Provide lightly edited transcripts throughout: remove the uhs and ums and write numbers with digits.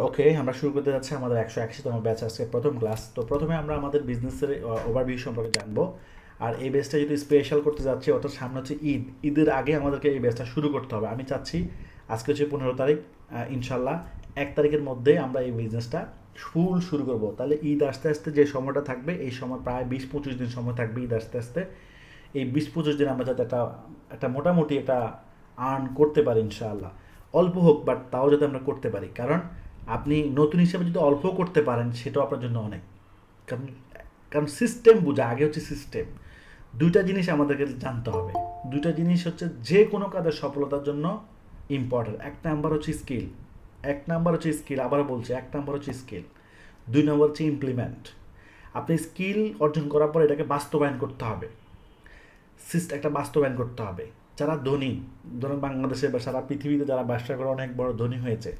ওকে, আমরা শুরু করতে যাচ্ছি আমাদের 181তম ব্যাচ, আজকে প্রথম ক্লাস। তো প্রথমে আমরা আমাদের বিজনেসের ওভারভিউ সম্পর্কে জানবো। আর এই ব্যাচটা যদি স্পেশাল করতে যাচ্ছি, অর্থাৎ সামনে হচ্ছে ঈদ, ঈদের আগে আমাদেরকে এই ব্যাচটা শুরু করতে হবে। আমি চাচ্ছি আজকে হচ্ছে 15 তারিখ, ইনশাল্লাহ 1 তারিখের মধ্যে আমরা এই বিজনেসটা ফুল শুরু করব। তাহলে ঈদ আসতে আসতে যে সময়টা থাকবে, এই সময় প্রায় 20-25 দিন সময় থাকবে ঈদ আসতে আসতে। এই 20-25 দিন আমরা যাতে একটা একটা মোটামুটি একটা আর্ন করতে পারি ইনশাআল্লাহ। অল্প হোক, বাট তাও যাতে আমরা করতে পারি। কারণ আপনি নতুন হিসেবে যদি অল্প করতে পারেন, সেটাও আপনার জন্য অনেক। কারণ কারণ সিস্টেম বোঝা আগে হচ্ছে সিস্টেম। দুইটা জিনিস আমাদেরকে জানতে হবে। দুইটা জিনিস হচ্ছে যে কোনো কাজের সফলতার জন্য ইম্পর্টেন্ট। এক নাম্বার হচ্ছে স্কিল, আবারও বলছি, 1 নম্বর হচ্ছে স্কিল, 2 নম্বর হচ্ছে ইমপ্লিমেন্ট। আপনি স্কিল অর্জন করার পর এটাকে বাস্তবায়ন করতে হবে, একটা বাস্তবায়ন করতে হবে। যারা ধনী, ধরুন বাংলাদেশে বা সারা পৃথিবীতে যারা ব্যবসা করে অনেক বড় ধনী হয়েছে,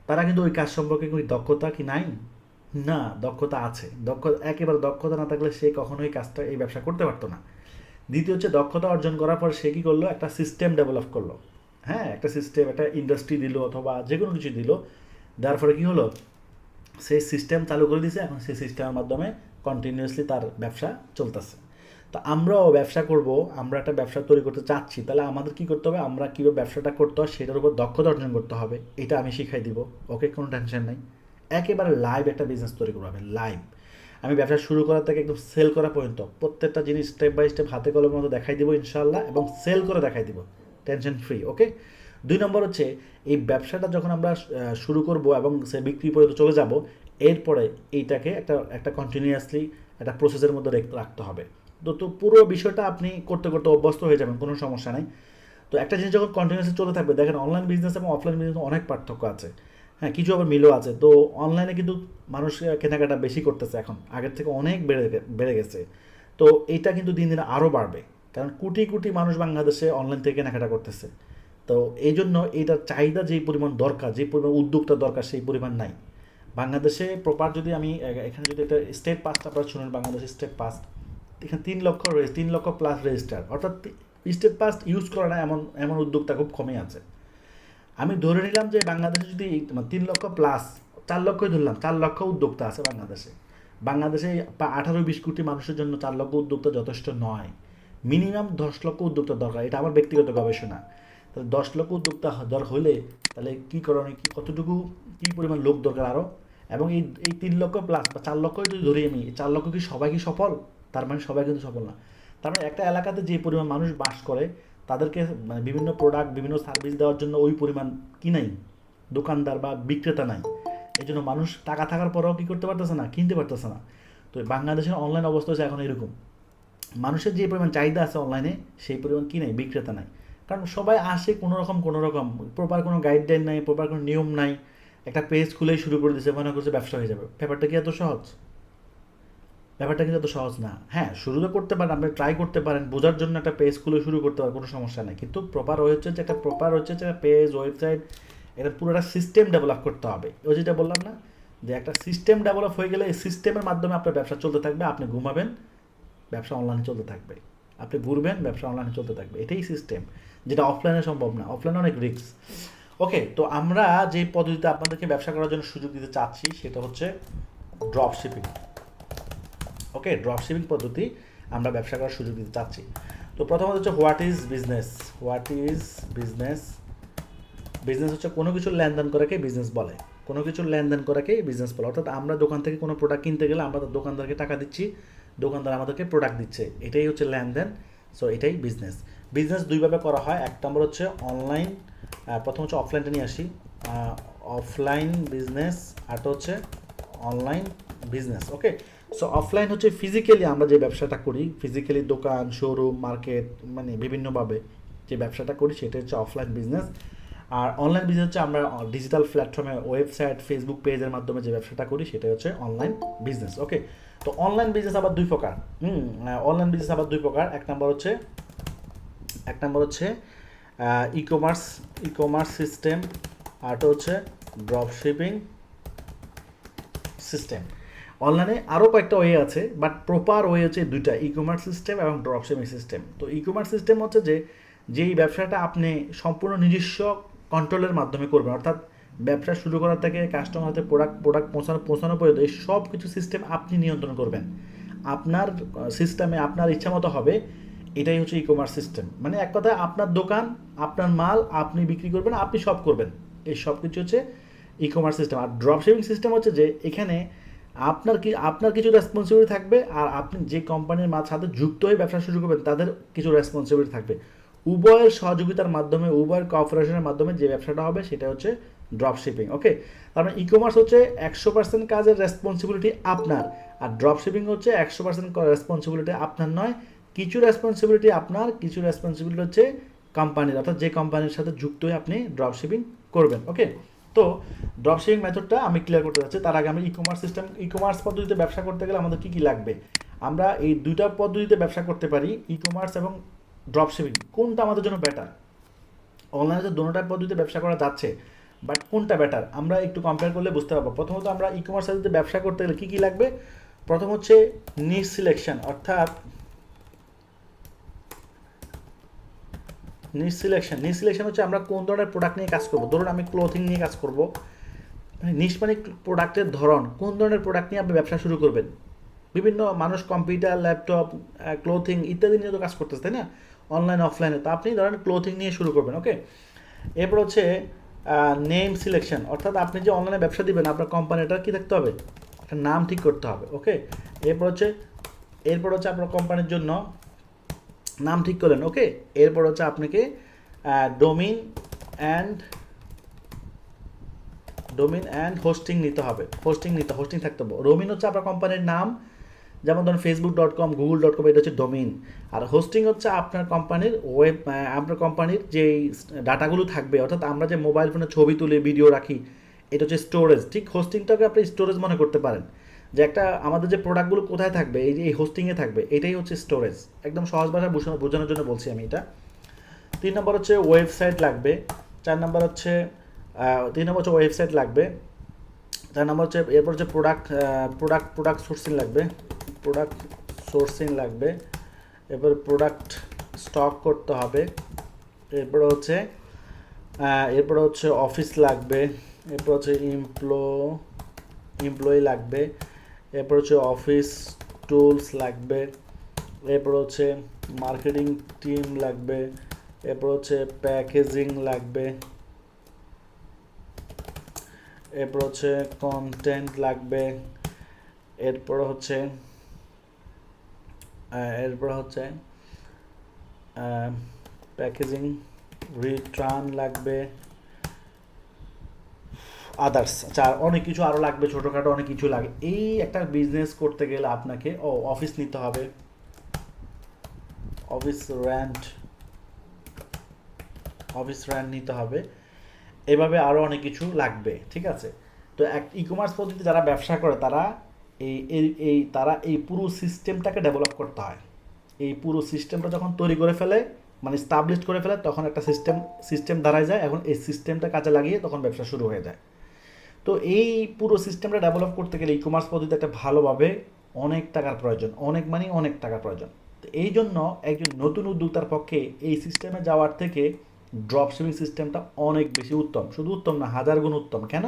তারা কিন্তু ওই কাজ সম্পর্কে কোনো দক্ষতা কি নাই? না, দক্ষতা আছে। একেবারে দক্ষতা না থাকলে সে কখনোই কাজটা, এই ব্যবসা করতে পারতো না। দ্বিতীয় হচ্ছে দক্ষতা অর্জন করার পর সে কী করলো, একটা সিস্টেম ডেভেলপ করলো। হ্যাঁ, একটা সিস্টেম, একটা ইন্ডাস্ট্রি দিল অথবা যে কোনো কিছু দিল। দেওয়ার ফলে কী হলো, সেই সিস্টেম চালু করে দিয়েছে। এখন সেই সিস্টেমের মাধ্যমে কন্টিনিউয়াসলি তার ব্যবসা চলতেছে। তো আমরাও ব্যবসা করব, আমরা একটা ব্যবসা তৈরি করতে চাচ্ছি, তাহলে আমাদের কী করতে হবে, আমরা কীভাবে ব্যবসাটা করতে হয় সেটার উপর দক্ষতা অর্জন করতে হবে। এটা আমি শিখাই দিব। ওকে, কোনো টেনশন নেই। একেবারে লাইভ একটা বিজনেস তৈরি করবো আমি, লাইভ। আমি ব্যবসা শুরু করার থেকে একদম সেল করা পর্যন্ত প্রত্যেকটা জিনিস স্টেপ বাই স্টেপ হাতে কলমের মতো দেখাই দিব ইনশাল্লাহ, এবং সেল করে দেখাই দিব, টেনশন ফ্রি। ওকে। 2 নম্বর হচ্ছে, এই ব্যবসাটা যখন আমরা শুরু করব এবং সে বিক্রি পর্যন্ত চলে যাব, এরপরে এইটাকে একটা একটা কন্টিনিউয়াসলি একটা প্রসেসের মধ্যে রাখতে হবে। তো পুরো বিষয়টা আপনি করতে করতে অভ্যস্ত হয়ে যাবেন, কোনো সমস্যা নেই। তো একটা জিনিস যখন কন্টিনিউয়াসলি চলতে থাকবে, দেখেন অনলাইন বিজনেস এবং অফলাইন বিজনেস অনেক পার্থক্য আছে। হ্যাঁ, কিছু আবার মিলও আছে। তো অনলাইনে কিন্তু মানুষ কেনাকাটা বেশি করতেছে, এখন আগের থেকে অনেক বেড়ে গেছে। তো এটা কিন্তু দিন দিন আরও বাড়বে, কারণ কোটি কোটি মানুষ বাংলাদেশে অনলাইন থেকে কেনাকাটা করতেছে। তো এই জন্য এটার চাহিদা যেই পরিমাণ দরকার, যে পরিমাণ উদ্যোক্তা দরকার, সেই পরিমাণ নাই বাংলাদেশে। প্রপার যদি আমি এখানে যদি একটা স্টেট পাসটা আপনারা শুনেন, বাংলাদেশের স্টেট পাস, এখানে 3 লক্ষ 3 লক্ষ প্লাস রেজিস্টার, অর্থাৎ স্টেট পাস ইউজ করে না এমন এমন উদ্যোক্তা খুব কমই আছে। আমি ধরে নিলাম যে বাংলাদেশে যদি 3 লক্ষ প্লাস, 4 লক্ষই ধরলাম, 4 লক্ষ উদ্যোক্তা আছে বাংলাদেশে। বাংলাদেশে 18-20 কোটি মানুষের জন্য 4 লক্ষ উদ্যোক্তা যথেষ্ট নয়। মিনিমাম 10 লক্ষ উদ্যোক্তা দরকার, এটা আমার ব্যক্তিগত গবেষণা। তাহলে 10 লক্ষ উদ্যোক্তা হলে তাহলে কী করণীয়, কী কতটুকু, কী পরিমাণ লোক দরকার আরও। এবং এই 3 লক্ষ প্লাস বা 4 লক্ষই যদি ধরি আমি, এই 4 লক্ষ কি সবাই কি সফল? তার মানে সবাই কিন্তু সফল না। তার মানে একটা এলাকাতে যে পরিমাণ মানুষ বাস করে, তাদেরকে মানে বিভিন্ন প্রোডাক্ট, বিভিন্ন সার্ভিস দেওয়ার জন্য ওই পরিমাণ কি নাই, দোকানদার বা বিক্রেতা নাই। এই জন্য মানুষ টাকা থাকার পরেও কী করতে পারতেছে না, কিনতে পারতেছে না। তো বাংলাদেশের অনলাইন অবস্থা হচ্ছে এখন এরকম, মানুষের যে পরিমাণ চাহিদা আছে অনলাইনে, সেই পরিমাণ কি নাই, বিক্রেতা নাই। কারণ সবাই আসে কোনো রকম প্রপার কোনো গাইডলাইন নাই, প্রপার কোনো নিয়ম নাই। একটা পেজ খুলেই শুরু করে দিয়েছে, মনে করছে ব্যবসা হয়ে যাবে। ব্যাপারটা কি এত সহজ? ব্যাপারটা কিন্তু এত সহজ না। হ্যাঁ, শুরু তো করতে পারেন, আপনি ট্রাই করতে পারেন, বোঝার জন্য একটা পেজ খুলে শুরু করতে পারেন, কোনো সমস্যা নেই। কিন্তু প্রপার হচ্ছে যে পেজ, ওয়েবসাইট, এটা পুরো একটা সিস্টেম ডেভেলপ করতে হবে। ওই যেটা বললাম না, যে একটা সিস্টেম ডেভেলপ হয়ে গেলে এই সিস্টেমের মাধ্যমে আপনার ব্যবসা চলতে থাকবে। আপনি ঘুমাবেন, ব্যবসা অনলাইনে চলতে থাকবে। আপনি ঘুরবেন, ব্যবসা অনলাইনে চলতে থাকবে। এটাই সিস্টেম, যেটা অফলাইনে সম্ভব না। অফলাইনে অনেক রিস্ক। ওকে, তো আমরা যে পদ্ধতিতে আপনাদেরকে ব্যবসা করার জন্য সুযোগ দিতে চাচ্ছি, সেটা হচ্ছে ড্রপ শিপিং। ওকে, ড্রপ শিপিং পদ্ধতি আমরা ব্যবসা করার সুযোগ দিতে চাচ্ছি। তো প্রথমত হচ্ছে what is business. Business business হচ্ছে কোনো কিছুর লেনদেন করাকে বিজনেস বলে। কোনো কিছুর লেনদেন করাকে বিজনেস বলে। অর্থাৎ আমরা দোকান থেকে কোনো প্রোডাক্ট কিনতে গেলে আমরা দোকানদারকে টাকা দিচ্ছি, দোকানদার আমাদেরকে প্রোডাক্ট দিচ্ছে, এটাই হচ্ছে লেনদেন। সো এটাই বিজনেস। বিজনেস দুইভাবে করা হয়। এক নম্বর হচ্ছে অনলাইন, প্রথম হচ্ছে অফলাইনটা নিয়ে আসি। অফলাইন বিজনেস, আরটা হচ্ছে অনলাইন বিজনেস। ওকে, সো অফলাইন হচ্ছে ফিজিক্যালি আমরা যে ব্যবসাটা করি, ফিজিক্যালি দোকান, শোরুম, মার্কেট, মানে বিভিন্নভাবে যে ব্যবসাটা করি, সেটা হচ্ছে অফলাইন বিজনেস। আর অনলাইন বিজনেস হচ্ছে আমরা ডিজিটাল প্ল্যাটফর্মে, ওয়েবসাইট, ফেসবুক পেজের মাধ্যমে যে ব্যবসাটা করি, সেটা হচ্ছে অনলাইন বিজনেস। ওকে, তো অনলাইন বিজনেস আবার দুই প্রকার। অনলাইন বিজনেস আবার দুই প্রকার। এক নম্বর হচ্ছে ই কমার্স সিস্টেম, আরটা হচ্ছে ড্রপ শিপিং সিস্টেম। অনলাইনে আরও কয়েকটা ওয়ে আছে, বাট প্রপার ওয়ে হচ্ছে দুইটা, ই কমার্স সিস্টেম এবং ড্রপ শিপিং সিস্টেম। তো ই কমার্স সিস্টেম হচ্ছে যেই ব্যবসাটা আপনি সম্পূর্ণ নিজস্ব কন্ট্রোলের মাধ্যমে করবেন, অর্থাৎ ব্যবসা শুরু করার থেকে কাস্টমার হাতে প্রোডাক্ট পৌঁছানো পর্যন্ত এই সব কিছু সিস্টেম আপনি নিয়ন্ত্রণ করবেন। আপনার সিস্টেমে আপনার ইচ্ছা মতো হবে, এটাই হচ্ছে ই কমার্স সিস্টেম। মানে এক কথায় আপনার দোকান, আপনার মাল আপনি বিক্রি করবেন, আপনি সব করবেন, এই সব কিছু হচ্ছে ই কমার্স সিস্টেম। আর ড্রপ শিপিং সিস্টেম হচ্ছে যে এখানে আপনার কিছু রেসপন্সিবিলিটি থাকবে, আর আপনি যে কোম্পানির সাথে যুক্ত হয়ে ব্যবসা শুরু করবেন তাদের কিছু রেসপন্সিবিলিটি থাকবে। উভয়ের সহযোগিতার মাধ্যমে, উভয়ের কোঅপারেশনের মাধ্যমে যে ব্যবসাটা হবে সেটা হচ্ছে ড্রপ শিপিং। ওকে, তার মানে ই কমার্স হচ্ছে 100% কাজের রেসপন্সিবিলিটি আপনার, আর ড্রপ শিপিং হচ্ছে 100% রেসপন্সিবিলিটি আপনার নয়, কিছু রেসপন্সিবিলিটি আপনার, কিছু রেসপন্সিবিলিটি হচ্ছে কোম্পানির, অর্থাৎ যে কোম্পানির সাথে যুক্ত হয়ে আপনি ড্রপ শিপিং করবেন। ওকে, তো ড্রপ শিপিং মেথডটা আমি ক্লিয়ার করতে যাচ্ছি। তার আগে আমি ই কমার্স পদ্ধতিতে ব্যবসা করতে গেলে আমাদের কী কী লাগবে। আমরা এই দুইটা পদ্ধতিতে ব্যবসা করতে পারি, ই কমার্স এবং ড্রপ শিপিং। কোনটা আমাদের জন্য বেটার? অনলাইনে তো দুটোটা পদ্ধতিতে ব্যবসা করা যাচ্ছে, বাট কোনটা বেটার আমরা একটু কম্পেয়ার করলে বুঝতে পারবো। প্রথমত আমরা ই কমার্স সাইটে ব্যবসা করতে গেলে কী কী লাগবে? প্রথম হচ্ছে নিশ সিলেকশন, অর্থাৎ নিশ সিলেকশন হচ্ছে আমরা কোন ধরনের প্রোডাক্ট নিয়ে কাজ করবো। ধরুন আমি ক্লোথিং নিয়ে কাজ করবো, নিশ মানে প্রোডাক্টের ধরন, কোন ধরনের প্রোডাক্ট নিয়ে আপনি ব্যবসা শুরু করবেন। বিভিন্ন মানুষ কম্পিউটার, ল্যাপটপ, ক্লোথিং ইত্যাদি নিয়ে তো কাজ করতেছে, তাই না, অনলাইন অফলাইনে। তো আপনি ধরেন ক্লোথিং নিয়ে শুরু করবেন। ওকে, এরপর হচ্ছে নেম সিলেকশন, অর্থাৎ আপনি যে অনলাইনে ব্যবসা দিবেন আপনার কোম্পানিটার কী থাকতে হবে, একটা নাম ঠিক করতে হবে। ওকে, এরপর হচ্ছে আপনার কোম্পানির জন্য নাম ঠিক করলেন। ওকে, এরপর হচ্ছে আপনাকে ডোমিন অ্যান্ড হোস্টিং নিতে হবে, হোস্টিং থাকতে হবে। ডোমিন হচ্ছে আপনার কোম্পানির নাম, যেমন ধরুন facebook.com, google.com, এটা হচ্ছে ডোমিন। আর হোস্টিং হচ্ছে আপনার কোম্পানির আপনার কোম্পানির যেই ডাটাগুলো থাকবে, অর্থাৎ আমরা যে মোবাইল ফোনে ছবি তুলে ভিডিও রাখি, এটা হচ্ছে স্টোরেজ। ঠিক হোস্টিংটাকে আপনি স্টোরেজ মনে করতে পারেন, যে একটা আমাদের যে প্রোডাক্টগুলো কোথায় থাকবে, এই যে এই হোস্টিংয়ে থাকবে, এটাই হচ্ছে স্টোরেজ। একদম সহজ ভাষায় বোঝানোর জন্য বলছি আমি এটা। 3 নম্বর হচ্ছে ওয়েবসাইট লাগবে। 4 নম্বর হচ্ছে ওয়েবসাইট লাগবে। 4 নম্বর হচ্ছে, এরপর হচ্ছে প্রোডাক্ট সোর্সিং লাগবে। এরপর প্রোডাক্ট স্টক করতে হবে। এরপর হচ্ছে অফিস লাগবে। এরপর হচ্ছে এমপ্লয়ি লাগবে। এরপর হচ্ছে অফিস টুলস লাগবে। এরপর হচ্ছে মার্কেটিং টিম লাগবে। এরপর হচ্ছে প্যাকেজিং লাগবে। এরপর হচ্ছে কন্টেন্ট লাগবে। এরপর হচ্ছে প্যাকেজিং, রিটার্ন লাগবে, আদার্স। আচ্ছা, অনেক কিছু আরও লাগবে, ছোটোখাটো অনেক কিছু লাগে। এই একটা বিজনেস করতে গেলে আপনাকে অফিস নিতে হবে, অফিস রেন্ট নিতে হবে, এভাবে আরও অনেক কিছু লাগবে। ঠিক আছে, তো ই কমার্স পদ্ধতিতে যারা ব্যবসা করে তারা এই পুরো সিস্টেমটাকে ডেভেলপ করতে হয়। এই পুরো সিস্টেমটা যখন তৈরি করে ফেলে, মানে স্টাবলিশ করে ফেলে, তখন একটা সিস্টেম দাঁড়ায় যায়। এখন এই সিস্টেমটা কাজে লাগিয়ে তখন ব্যবসা শুরু হয়ে যায়। তো এই পুরো সিস্টেমটা ডেভেলপ করতে গেলে ই কমার্স পদ্ধতিতে একটা ভালোভাবে অনেক টাকার প্রয়োজন, অনেক টাকার প্রয়োজন। তো এই জন্য একজন নতুন উদ্যোক্তার পক্ষে এই সিস্টেমে যাওয়ার থেকে ড্রপ শিপিং সিস্টেমটা অনেক বেশি উত্তম। শুধু উত্তম না, 1000 গুণ উত্তম। কেন?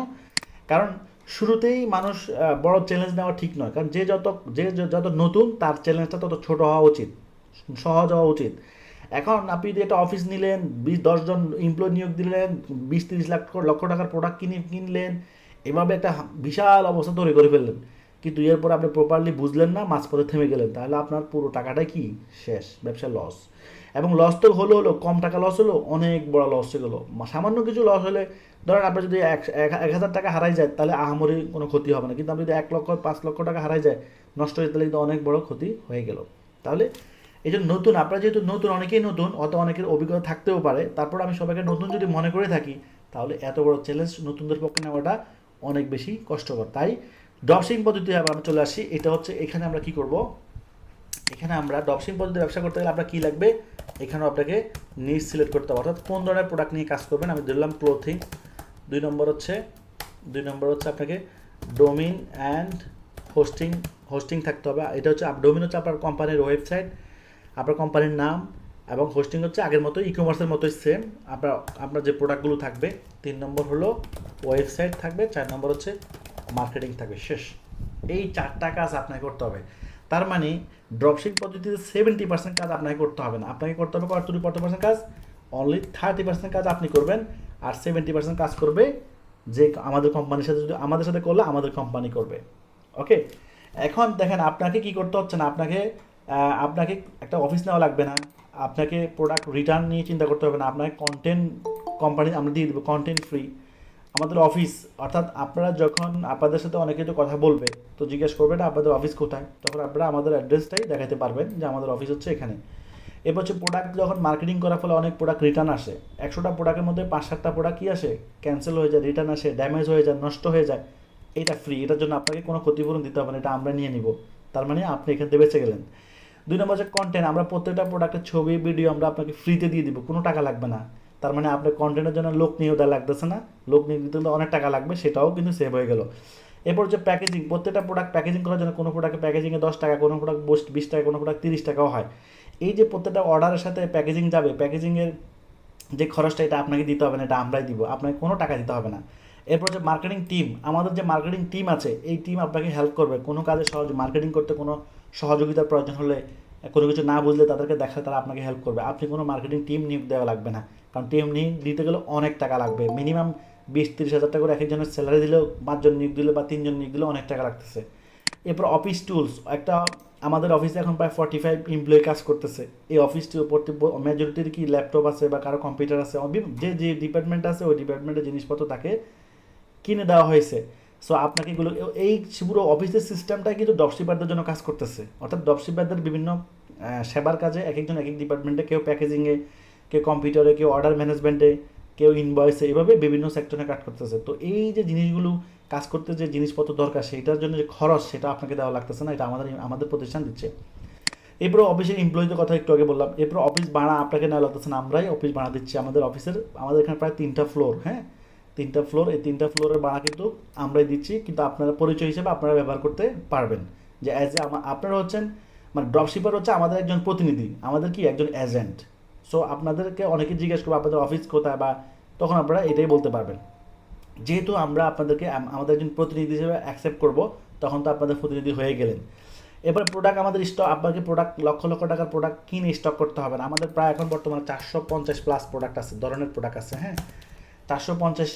কারণ শুরুতেই মানুষ বড় চ্যালেঞ্জ নেওয়া ঠিক নয়। কারণ যে যত নতুন, তার চ্যালেঞ্জটা তত ছোট হওয়া উচিত, সহজ হওয়া উচিত। এখন আপনি যদি একটা অফিস নিলেন, 10 জন এমপ্লয়ি নিয়োগ দিলেন, 20-30 লক্ষ টাকার প্রোডাক্ট কিনলেন, এভাবে একটা বিশাল অবস্থা তৈরি করে ফেললেন, কিন্তু এরপর আপনি প্রপারলি বুঝলেন না, মাঝপথে থেমে গেলেন, তাহলে আপনার পুরো টাকাটাই কি শেষ, ব্যবসা লস। এবং লস তো হলো কম টাকা লস হলো, অনেক বড় লস হয়ে গেলো। সামান্য কিছু লস হলে, ধরেন আপনার যদি 1000 টাকা হারাই যায়, তাহলে আহামরি কোনো ক্ষতি হবে না। কিন্তু আপনি যদি 1 লক্ষ 5 লক্ষ টাকা হারাই যায়, নষ্ট হয়ে, তাহলে কিন্তু অনেক বড় ক্ষতি হয়ে গেল। তাহলে এই জন্য নতুন, আপনারা যেহেতু নতুন, অনেকেই নতুন, অত অনেকের অভিজ্ঞতা থাকতেও পারে, তারপর আমি সবাইকে নতুন যদি মনে করে থাকি, তাহলে এত বড় চ্যালেঞ্জ নতুনদের পক্ষে নেওয়াটা অনেক বেশি কষ্টকর। তাই ড্রপশিপিং পদ্ধতি আবার আমরা চলে আসি। এটা হচ্ছে, এখানে আমরা কি করব, এখানে আমরা ড্রপশিপিং পদ্ধতিতে ব্যবসা করতে গেলে আপনার কী লাগবে, এখানেও আপনাকে নিশ সিলেক্ট করতে হবে, অর্থাৎ কোন ধরনের প্রোডাক্ট নিয়ে কাজ করবেন। আমি ধরলাম ক্লোথিং। 2 নম্বর হচ্ছে আপনাকে ডোমিন অ্যান্ড হোস্টিং থাকতে হবে। এটা হচ্ছে ডোমিন হচ্ছে আপনার কোম্পানির ওয়েবসাইট, আপনার কোম্পানির নাম, এবং হোস্টিং হচ্ছে আগের মতো ই কমার্সের মতোই সেম। আপনার যে প্রোডাক্টগুলো থাকবে, 3 নম্বর হলো ওয়েবসাইট থাকবে, 4 নম্বর হচ্ছে মার্কেটিং থাকবে, শেষ। এই 4টা কাজ আপনাকে করতে হবে। তার মানে ড্রপশিপ পদ্ধতিতে 70% কাজ আপনাকে করতে হবে না, আপনাকে করতে হবে কত% কাজ, অনলি 30% কাজ আপনি করবেন, আর 70% কাজ করবে যে আমাদের কোম্পানির সাথে, যদি আমাদের সাথে করলে আমাদের কোম্পানি করবে। ওকে, এখন দেখেন আপনাকে কি করতে হচ্ছে না, আপনাকে একটা অফিস নেওয়া লাগবে না, আপনাকে প্রোডাক্ট রিটার্ন নিয়ে চিন্তা করতে হবে না, আপনাকে কন্টেন্ট কোম্পানি আমরা দিয়ে দেবো, কন্টেন্ট ফ্রি। আমাদের অফিস, অর্থাৎ আপনারা যখন আপনাদের সাথে অনেকে তো কথা বলবে, তো জিজ্ঞেস করবে না আপনাদের অফিস কোথায়, তখন আপনারা আমাদের অ্যাড্রেসটাই দেখাতে পারবেন যে আমাদের অফিস হচ্ছে এখানে। এরপর হচ্ছে প্রোডাক্ট যখন মার্কেটিং করার ফলে অনেক প্রোডাক্ট রিটার্ন আসে, 100টা প্রোডাক্টের মধ্যে 5-7টা প্রোডাক্ট কী আসে, ক্যান্সেল হয়ে যায়, রিটার্ন আসে, ড্যামেজ হয়ে যায়, নষ্ট হয়ে যায়, এটা ফ্রি, এটার জন্য আপনাকে কোনো ক্ষতিপূরণ দিতে হবে না, এটা আমরা নিয়ে নিব। তার মানে আপনি এখান থেকে বেঁচে গেলেন। 2 নম্বর হচ্ছে কন্টেন্ট, আমরা প্রত্যেকটা প্রোডাক্টের ছবি ভিডিও আমরা আপনাকে ফ্রিতে দিয়ে দিব, কোনো টাকা লাগবে না। তার মানে আপনার কন্টেন্টের জন্য লোক নিয়েও দেওয়া লাগতেছে না, লোক নিয়ে দিতে হলে অনেক টাকা লাগবে, সেটাও কিন্তু সেভ হয়ে গেল। এরপর হচ্ছে প্যাকেজিং, প্রত্যেকটা প্রোডাক্ট প্যাকেজিং করার জন্য, কোনো প্রোডাক্টের প্যাকেজিংয়ে 10 টাকা, কোনো প্রোডাক্ট 20 টাকা, কোনো প্রোডাক্ট 30 টাকাও হয়। এই যে প্রত্যেকটা অর্ডারের সাথে প্যাকেজিং যাবে, প্যাকেজিংয়ের যে খরচটা এটা আপনাকে দিতে হবে না, এটা আমরাই দিব, আপনাকে কোনো টাকা দিতে হবে না। এরপর যে মার্কেটিং টিম, আমাদের যে মার্কেটিং টিম আছে, এই টিম আপনাকে হেল্প করবে কোনো কাজে, মার্কেটিং করতে কোনো সহযোগিতার প্রয়োজন হলে, কোনো কিছু না বুঝলে তাদেরকে দেখালে তারা আপনাকে হেল্প করবে। আপনি কোনো মার্কেটিং টিম নিয়োগ দেওয়া লাগবে না, কারণ টিম নিয়োগ দিতে গেলে অনেক টাকা লাগবে, মিনিমাম 20-30 হাজার টাকা করে এক একজনের স্যালারি দিলেও, 5 জন নিয়োগ দিলে বা 3 জন নিয়োগ দিলে অনেক টাকা লাগতেছে। এরপর অফিস টুলস, আমাদের অফিসে এখন প্রায় 45 এমপ্লয়ি কাজ করতেছে। এই অফিসটি মেজরিটির কি ল্যাপটপ আছে বা কারো কম্পিউটার আছে, যে যে ডিপার্টমেন্ট আছে ওই ডিপার্টমেন্টের জিনিসপত্র তাকে কিনে দেওয়া হয়েছে। সো আপনাকে এগুলো, এই পুরো অফিসের সিস্টেমটাই কিন্তু ড্রপশিপারদের জন্য কাজ করতেছে, অর্থাৎ ড্রপশিপারদের বিভিন্ন সেবার কাজে এক একজন এক এক ডিপার্টমেন্টে, কেউ প্যাকেজিংয়ে, কেউ কম্পিউটারে, কেউ অর্ডার ম্যানেজমেন্টে, কেউ ইনভয়েসে, এভাবে বিভিন্ন সেক্টরে কাজ করতেছে। তো এই যে জিনিসগুলো কাজ করতে যে জিনিসপত্র দরকার, সেইটার জন্য যে খরচ, সেটা আপনাকে দেওয়া লাগতেছে না, এটা আমাদের প্রতিষ্ঠান দিচ্ছে। এরপর অফিসের এমপ্লয়ীদের কথা একটু আগে বললাম। এরপর অফিস ভাড়া আপনাকে নেওয়া লাগতেছে না, আমরাই অফিস ভাড়া দিচ্ছি। আমাদের এখানে প্রায় 3টা ফ্লোর, হ্যাঁ, 3টা ফ্লোর, এই 3টা ফ্লোরের ভাড়া কিন্তু আমরাই দিচ্ছি, কিন্তু আপনারা পরিচয় হিসেবে আপনারা ব্যবহার করতে পারবেন, যে অ্যাজ এ আপনারা হচ্ছেন, মানে ড্রপশিপার হচ্ছে আমাদের একজন প্রতিনিধি, আমাদের কি একজন এজেন্ট। সো আপনাদেরকে অনেকে জিজ্ঞেস করবো আপনাদের অফিস কোথায়, বা তখন আপনারা এটাই বলতে পারবেন। যেহেতু আমরা আপনাদেরকে আমাদের একজন প্রতিনিধি হিসেবে অ্যাকসেপ্ট করব, তখন তো আপনাদের প্রতিনিধি হয়ে গেলেন। এবার প্রোডাক্ট আমাদের স্টক, আপনাকে প্রোডাক্ট লক্ষ লক্ষ টাকার প্রোডাক্ট কিনে স্টক করতে হবে না। আমাদের প্রায় এখন বর্তমানে 450+ প্রোডাক্ট আছে, ধরনের প্রোডাক্ট আছে, হ্যাঁ, 450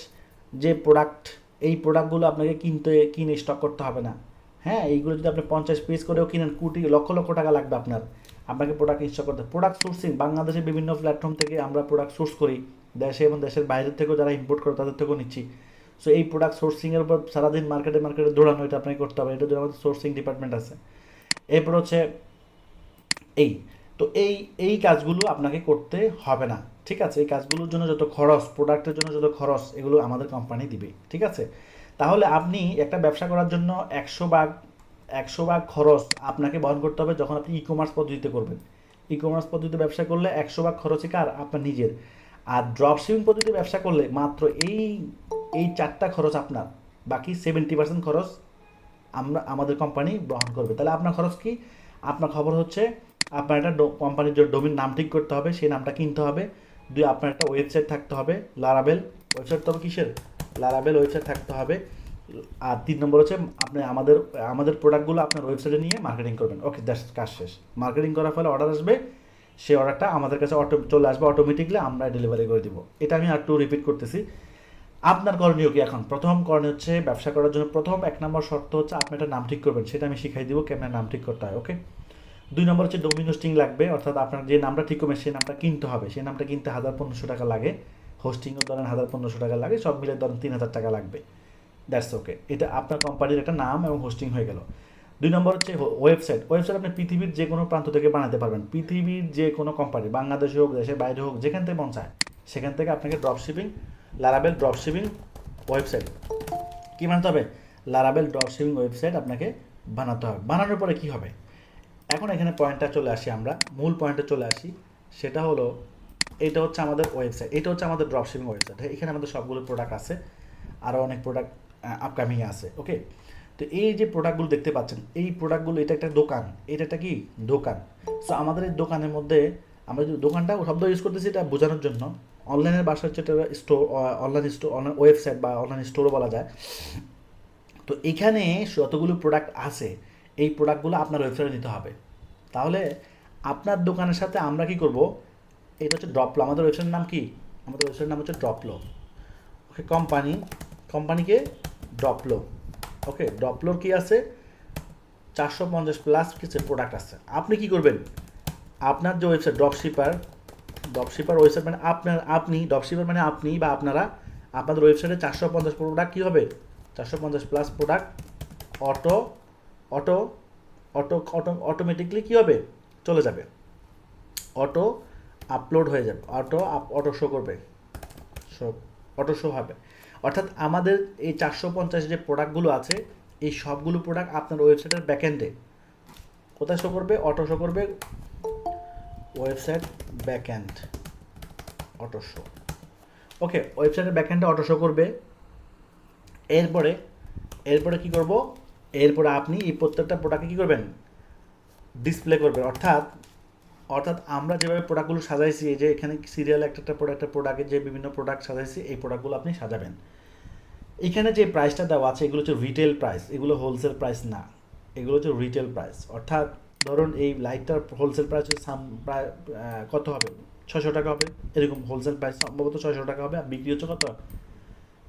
যে প্রোডাক্ট, এই প্রোডাক্টগুলো আপনাকে কিনে স্টক করতে হবে না, হ্যাঁ। এইগুলো যদি আপনি 50 পিস করেও কিনেন, লক্ষ লক্ষ টাকা লাগবে আপনাকে প্রোডাক্ট স্টক করতে। প্রোডাক্ট সোর্সিং, বাংলাদেশের বিভিন্ন প্ল্যাটফর্ম থেকে আমরা প্রোডাক্ট সোর্স করি, দেশে এবং দেশের বাইরের থেকেও যারা ইম্পোর্ট করে তাদের থেকেও নিচ্ছি। সো এই প্রোডাক্ট সোর্সিংয়ের উপর সারাদিন মার্কেটে দৌড়ানো, এটা আপনাকে করতে হবে, এটার জন্য আমাদের সোর্সিং ডিপার্টমেন্ট আছে। এরপর হচ্ছে এই, তো এই কাজগুলো আপনাকে করতে হবে না, ঠিক আছে। এই কাজগুলোর জন্য যত খরচ, প্রোডাক্টের জন্য যত খরচ, এগুলো আমাদের কোম্পানি দিবে, ঠিক আছে। তাহলে আপনি একটা ব্যবসা করার জন্য 100 ভাগ খরচ আপনাকে বহন করতে হবে যখন আপনি ই কমার্স পদ্ধতিতে করবেন। ই কমার্স পদ্ধতিতে ব্যবসা করলে 100 ভাগ খরচই কার, আপনার নিজের। আর ড্রপশিপিং পদ্ধতিতে ব্যবসা করলে মাত্র এই 4টা খরচ আপনার, বাকি 70% খরচ আমাদের কোম্পানি বহন করবে। তাহলে আপনার খরচ কি? আপনার খবর হচ্ছে আপনার একটা কোম্পানির যে ডোমেইন নাম ঠিক করতে হবে, সেই নামটা কিনতে হবে। 2, আপনার একটা ওয়েবসাইট থাকতে হবে, লারাবেল ওয়েবসাইট, তবে কিসের, লারাবেল ওয়েবসাইট থাকতে হবে। আর 3 নম্বর হচ্ছে আপনি আমাদের প্রোডাক্টগুলো আপনার ওয়েবসাইটে নিয়ে মার্কেটিং করবেন। ওকে, দ্যাটস কাজ শেষ। মার্কেটিং করার ফলে অর্ডার আসবে, সেই অর্ডারটা আমাদের কাছে চলে আসবে অটোমেটিকলি, আমরা ডেলিভারি করে দিব। এটা আমি আর একটু রিপিট করতেছি। আপনার করণীয় কি এখন? প্রথম করণীয় হচ্ছে, ব্যবসা করার জন্য প্রথম 1 নম্বর শর্ত হচ্ছে আপনি একটা নাম ঠিক করবেন, সেটা আমি শিখাই দিব কেমন নাম ঠিক করতে হয়, ওকে। 2 নম্বর হচ্ছে ডোমিন হোস্টিং লাগবে, অর্থাৎ আপনার যে নামটা ঠিক করবেন সেই নামটা কিনতে হবে। সেই নামটা কিনতে 1500 টাকা লাগে, হোস্টিংও ধরেন 1500 টাকা লাগে, সব মিলে ধরেন 3000 টাকা লাগবে। দ্যাটস ওকে, এটা আপনার কোম্পানির একটা নাম এবং হোস্টিং হয়ে গেল। 2 নম্বর হচ্ছে ওয়েবসাইট আপনি পৃথিবীর যে কোনো প্রান্ত থেকে বানাতে পারবেন। পৃথিবীর যে কোনো কোম্পানি, বাংলাদেশে হোক, দেশের বাইরে হোক, যেখান থেকে মন চায় সেখান থেকে আপনাকে লারাবেল ড্রপশিপিং ওয়েবসাইট কী বানাতে হবে, লারাবেল ড্রপশিপিং ওয়েবসাইট আপনাকে বানাতে হবে। বানানোর পরে কী হবে, এখন এখানে পয়েন্টটা চলে আসি, আমরা মূল পয়েন্টে চলে আসি। সেটা হলো, এটা হচ্ছে আমাদের ওয়েবসাইট, এটা হচ্ছে আমাদের ড্রপশিপিং ওয়েবসাইট। এখানে আমাদের সবগুলো প্রোডাক্ট আছে, আরও অনেক প্রোডাক্ট আপকামিং আছে, ওকে। তো এই যে প্রোডাক্টগুলো দেখতে পাচ্ছেন, এই প্রোডাক্টগুলো, এটা একটা দোকান, এটা একটা কি দোকান। সো আমাদের এই দোকানের মধ্যে আমরা যে দোকানটা শব্দ ইউজ করতেছি এটা বোঝানোর জন্য। অনলাইনের বাসা হচ্ছে এটা store, online store, online website বা অনলাইন স্টোরও বলা যায়। তো এখানে যতগুলো প্রোডাক্ট আছে এই প্রোডাক্টগুলো আপনার ওয়েবসাইটে নিতে হবে। তাহলে আপনার দোকানের সাথে আমরা কি করব, এটা হচ্ছে ড্রপলো, আমাদের ওয়েবসাইটের নাম কি, আমাদের ওয়েবসাইটের নাম হচ্ছে ড্রপলো। ওকে, কোম্পানিকে ড্রপলো। ওকে, ড্রপলোর কি আছে, 450 প্লাস কিছু প্রোডাক্ট আছে। আপনি কি করবেন, আপনার যে ওয়েবসাইট ড্রপশিপার ওয়েবসাইট মানে আপনি ড্রপশিপার মানে আপনি বা আপনারা, আপনাদের ওয়েবসাইটে 450 প্রোডাক্ট কী হবে, 450 plus product auto auto auto auto automatically কী হবে, চলে যাবে, অটো আপলোড হয়ে যাবে, অটো শো করবে, অটো শো হবে। অর্থাৎ আমাদের এই 450 যে প্রোডাক্টগুলো আছে এই সবগুলো প্রোডাক্ট আপনার ওয়েবসাইটের ব্যাকএন্ডে কোথায় শো করবে, অটো শো করবে, ওয়েবসাইট ব্যাকএন্ড অটো শো। ওকে, ওয়েবসাইটের ব্যাকএন্ডে অটো শো করবে। এরপরে কি করব, এরপরে আপনি এই প্রত্যেকটা প্রোডাক্টে কী করবেন, ডিসপ্লে করবেন। অর্থাৎ আমরা যেভাবে প্রোডাক্টগুলো সাজাইছি, এই যে এখানে সিরিয়াল একটা প্রোডাক্টের যে বিভিন্ন প্রোডাক্ট সাজাইছি এই প্রোডাক্টগুলো আপনি সাজাবেন। এখানে যে প্রাইসটা দেওয়া আছে এগুলো হচ্ছে রিটেল প্রাইস, এগুলো হোলসেল প্রাইস না, এগুলো হচ্ছে রিটেল প্রাইস। অর্থাৎ ধরুন এই লাইটটার হোলসেল প্রাইস হচ্ছে প্রায় কত হবে, 600 টাকা হবে, এরকম হোলসেল প্রাইস সম্ভবত 600 টাকা হবে, আর বিক্রি হচ্ছে কত,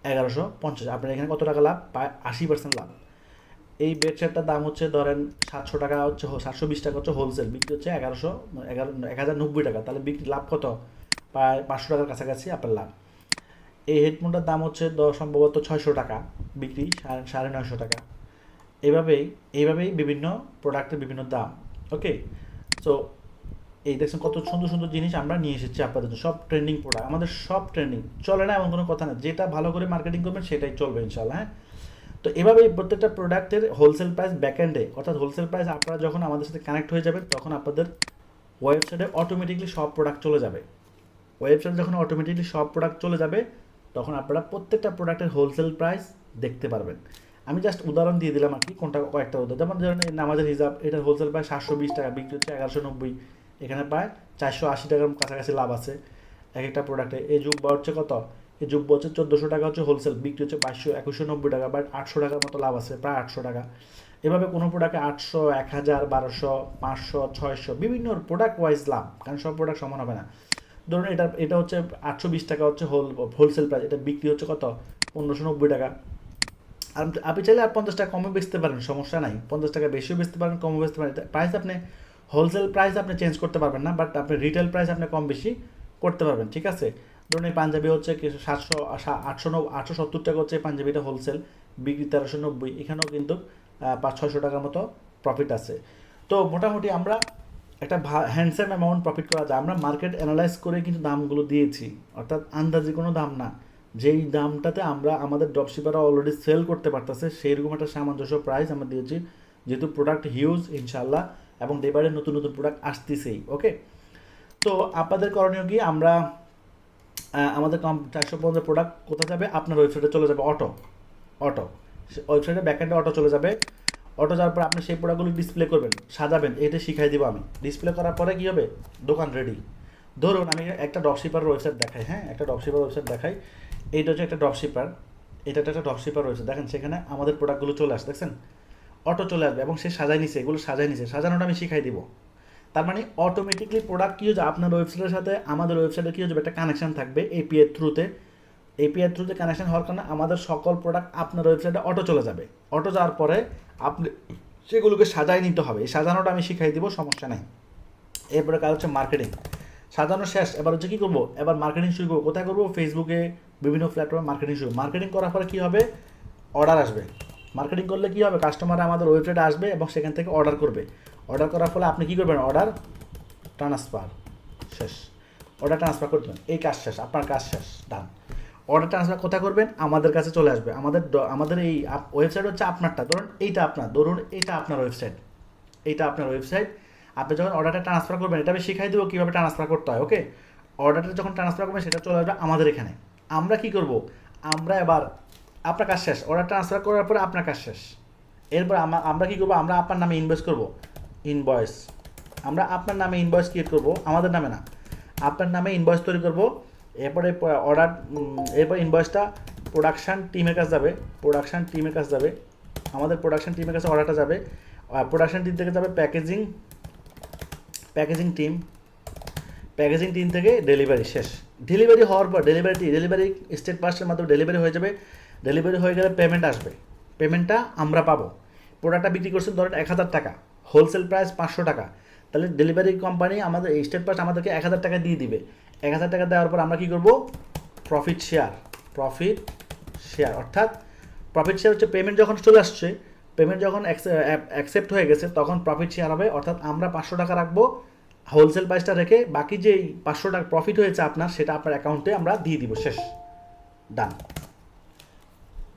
1150। আপনার এখানে কত টাকা লাভ, প্রায় 80% লাভ। এই বেডশিটটার দাম হচ্ছে ধরেন 700 টাকা, হচ্ছে 720 টাকা হচ্ছে হোলসেল, বিক্রি হচ্ছে 1090 টাকা, তাহলে বিক্রি লাভ কত, প্রায় 500 টাকার কাছাকাছি আপনার লাভ। এই হেডফোনটার দাম হচ্ছে সম্ভবত 600 টাকা, বিক্রি 950 টাকা। এইভাবেই বিভিন্ন প্রোডাক্টের বিভিন্ন দাম। ওকে, সো এই দেখছেন কত সুন্দর সুন্দর জিনিস আমরা নিয়ে এসেছি আপনাদের জন্য, সব ট্রেন্ডিং প্রোডাক্ট, আমাদের সব ট্রেন্ডিং, চলে না এমন কোনো কথা না, যেটা ভালো করে মার্কেটিং করবেন সেটাই চলবে ইনশাল্লাহ। হ্যাঁ, তো এভাবেই প্রত্যেকটা প্রোডাক্টের হোলসেল প্রাইস ব্যাকএন্ডে, অর্থাৎ হোলসেল প্রাইস আপনারা যখন আমাদের সাথে কানেক্ট হয়ে যাবেন তখন আপনাদের ওয়েবসাইটে অটোমেটিকলি সব প্রোডাক্ট চলে যাবে। ওয়েবসাইটে যখন অটোমেটিকলি সব প্রোডাক্ট চলে যাবে তখন আপনারা প্রত্যেকটা প্রোডাক্টের হোলসেল প্রাইস দেখতে পারবেন। আমি জাস্ট উদাহরণ দিয়ে দিলাম আর কি, কয়েকটা উদাহরণ, যেমন ধরেন নামাজের হিসাব, এটার হোলসেল প্রাইস 720 টাকা, বিক্রি হচ্ছে 1190, এখানে প্রায় 480 টাকার কাছাকাছি লাভ আছে এক একটা প্রোডাক্টে। এই জুব্বা হচ্ছে কত, এই জুব্বা হচ্ছে 1400 টাকা হচ্ছে হোলসেল, বিক্রি হচ্ছে 2190 টাকা, বাট 800 টাকার মতো লাভ আছে, প্রায় 800 টাকা। এভাবে কোনো প্রোডাক্টে 800, 1000, 1200, 500, 600 বিভিন্ন প্রোডাক্ট ওয়াইজ লাভ, কারণ সব প্রোডাক্ট সমান হবে না। ধরুন এটা হচ্ছে 820 টাকা হচ্ছে হোলসেল প্রাইস, এটা বিক্রি হচ্ছে কত, 1590 টাকা। আর আপনি চাইলে আর 50 টাকা কমে বেচতে পারেন, সমস্যা নাই, 50 টাকা বেশিও বেচতে পারেন, কমও বেচতে পারেন। প্রাইস আপনি হোলসেল প্রাইস আপনি চেঞ্জ করতে পারবেন না, বাট আপনি রিটেল প্রাইস আপনি কম বেশি করতে পারবেন, ঠিক আছে। ধরুন এই পাঞ্জাবি হচ্ছে 870 টাকা হচ্ছে পাঞ্জাবিটা হোলসেল, বিক্রি 1390, এখানেও কিন্তু 500-600 টাকার মতো প্রফিট আছে। তো মোটামুটি আমরা একটা হ্যান্ডসাম অ্যামাউন্ট প্রফিট করা যায়। আমরা মার্কেট অ্যানালাইজ করে কিন্তু দামগুলো দিয়েছি, অর্থাৎ আন্দাজি কোনো দাম না, যেই দামটাতে আমরা আমাদের ড্রপশিপাররা অলরেডি সেল করতে পারতেছে সেইরকম একটা সামঞ্জস্য প্রাইস আমরা দিয়েছি, যেহেতু প্রোডাক্ট হিউজ ইনশাল্লাহ, এবং ডেবারে নতুন নতুন প্রোডাক্ট আসতেছেই। ওকে, তো আপনাদের করণীয় কি, আমরা আমাদের 450 প্রোডাক্ট কোথায় যাবে, আপনার ওয়েবসাইটে চলে যাবে, অটো ওয়েবসাইটে ব্যাকএন্ডে অটো চলে যাবে। অটো যাওয়ার পর আপনি সেই প্রোডাক্টগুলো ডিসপ্লে করবেন, সাজাবেন, এটা শিখাই দিব আমি। ডিসপ্লে করার পরে কী হবে, দোকান রেডি। ধরুন আমি একটা ড্রপশিপার ওয়েবসাইট দেখাই, হ্যাঁ একটা ড্রপশিপার ওয়েবসাইট দেখাই, এইটা হচ্ছে একটা ড্রপশিপার, এটা একটা ড্রপশিপার ওয়েবসাইট, দেখেন সেখানে আমাদের প্রোডাক্টগুলো চলে আসে, দেখছেন অটো চলে আসবে, এবং সে সাজাই নিছে, এগুলো সাজাই নিছে, সাজানোটা আমি শিখাই দিব। তার মানে অটোমেটিকলি প্রোডাক্ট কী হচ্ছে, আপনার ওয়েবসাইটের সাথে আমাদের ওয়েবসাইটে কী হচ্ছে, একটা কানেকশান থাকবে এপিআই থ্রুতে কানেকশান হওয়ার কারণে আমাদের সকল প্রোডাক্ট আপনার ওয়েবসাইটে অটো চলে যাবে। অটো যাওয়ার পরে আপনি সেগুলোকে সাজাই নিতে হবে, এই সাজানোটা আমি শিখাই দিব, সমস্যা নেই। এরপরে কাজ হচ্ছে মার্কেটিং, সাজানো শেষ, এবার হচ্ছে কী করবো, এবার মার্কেটিং শুরু করবো। কোথায় করবো, ফেসবুকে, বিভিন্ন প্ল্যাটফর্মে মার্কেটিং করার পরে কী হবে, অর্ডার আসবে। মার্কেটিং করলে কী হবে, কাস্টমার আমাদের ওয়েবসাইটে আসবে এবং সেখান থেকে অর্ডার করবে। অর্ডার করার ফলে আপনি কী করবেন, অর্ডার ট্রান্সফার শেষ, অর্ডার ট্রান্সফার করবেন, এই কাজ শেষ, আপনার কাজ শেষ, ডান। অর্ডার ট্রান্সফার কোথায় করবেন, আমাদের কাছে চলে আসবে। আমাদের এই ওয়েবসাইট হচ্ছে আপনারটা, ধরুন এটা আপনার ওয়েবসাইট। আপনি যখন অর্ডারটা ট্রান্সফার করবেন, এটা আমি শিখাই দেবো কীভাবে ট্রান্সফার করতে হয়। ওকে, অর্ডারটা যখন ট্রান্সফার করবেন সেটা চলে আসবে আমাদের এখানে। আমরা কি করব, আমরা এবার আপনার কাজ শেষ, অর্ডার ট্রান্সফার করার পরে আপনার কাজ শেষ। এরপর আমরা কী করবো, আমরা আপনার নামে ইনভয়েস করব, আমরা আপনার নামে ইনভয়েস ক্রিয়েট করবো, আমাদের নামে না, আপনার নামে ইনভয়েস তৈরি করব, এরপরে অর্ডার, এরপর ইনভয়েসটা প্রোডাকশান টিমের কাছে যাবে, আমাদের প্রোডাকশান টিমের কাছে অর্ডারটা যাবে, প্রোডাকশান টিম থেকে যাবে প্যাকেজিং টিম থেকে ডেলিভারি শেষ। ডেলিভারি হওয়ার পর ডেলিভারি স্টেট পাসের মাধ্যমে ডেলিভারি হয়ে যাবে। ডেলিভারি হয়ে গেলে পেমেন্ট আসবে, পেমেন্টটা আমরা পাবো। প্রোডাক্টটা বিক্রি করছেন ধরেন 1000 টাকা, হোলসেল প্রাইস 500 টাকা, তাহলে ডেলিভারি কোম্পানি আমাদের স্টেট পাস আমাদেরকে 1000 টাকা দিয়ে দিবে। 1000 টাকা দেওয়ার পর আমরা কী করবো, প্রফিট শেয়ার, অর্থাৎ প্রফিট শেয়ার হচ্ছে পেমেন্ট যখন চলে আসছে, পেমেন্ট যখন অ্যাকসেপ্ট হয়ে গেছে তখন প্রফিট শেয়ার হবে, অর্থাৎ আমরা 500 টাকা রাখবো হোলসেল প্রাইসটা রেখে, বাকি যেই 500 টাকা প্রফিট হয়েছে আপনার, সেটা আপনার অ্যাকাউন্টে আমরা দিয়ে দিব, শেষ, ডান।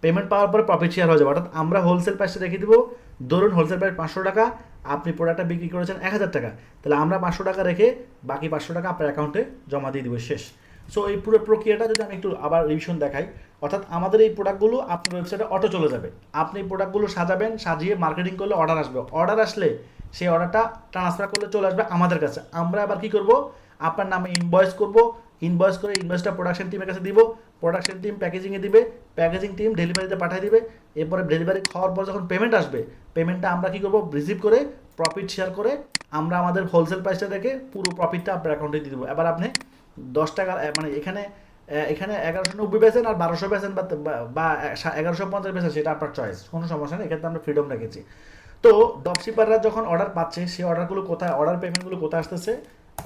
পেমেন্ট পাওয়ার পরে প্রফিট শেয়ার হয়ে যাবে, অর্থাৎ আমরা হোলসেল প্রাইসটা রেখে দিব। ধরুন হোলসেল প্রাইস 500 টাকা, আপনি প্রোডাক্টটা বিক্রি করেছেন 1000 টাকা, তাহলে আমরা 500 টাকা রেখে বাকি 500 টাকা আপনার অ্যাকাউন্টে জমা দিয়ে দিব, শেষ। সো এই পুরো প্রক্রিয়াটা যদি আমি একটু আবার রিভিশন দেখাই, অর্থাৎ আমাদের এই প্রোডাক্টগুলো আপনার ওয়েবসাইটে অটো চলে যাবে। আপনি প্রোডাক্টগুলো সাজাবেন, সাজিয়ে মার্কেটিং করলে অর্ডার আসবে, অর্ডার আসলে সেই অর্ডারটা ট্রান্সফার করলে চলে আসবে আমাদের কাছে। আমরা আবার কী করব, আপনার নামে ইনভয়েস করব, ইনভয়েস করে ইনভয়েসটা প্রোডাকশন টিমের কাছে দিব, প্রোডাকশন টিম প্যাকেজিংয়ে দিবে, প্যাকেজিং টিম ডেলিভারিতে পাঠিয়ে দিবে। এরপরে ডেলিভারি খাওয়ার পর যখন পেমেন্ট আসবে, পেমেন্টটা আমরা কী করব, রিসিভ করে প্রফিট শেয়ার করে আমরা আমাদের হোলসেল প্রাইসটা রেখে পুরো প্রফিটটা আপনার অ্যাকাউন্টে দিয়ে দেবো। এবার আপনি 10 টাকা মানে এখানে 1190 বেচেন আর 1200 বেচেন বা 1150 বেচেন, সেটা আপনার চয়েস, কোনো সমস্যা নেই, এক্ষেত্রে আমরা ফ্রিডম রেখেছি। তো ড্রপশিপাররা যখন অর্ডার পাচ্ছে, সেই অর্ডারগুলো কোথায়, অর্ডার পেমেন্টগুলো কোথায় আসতেছে,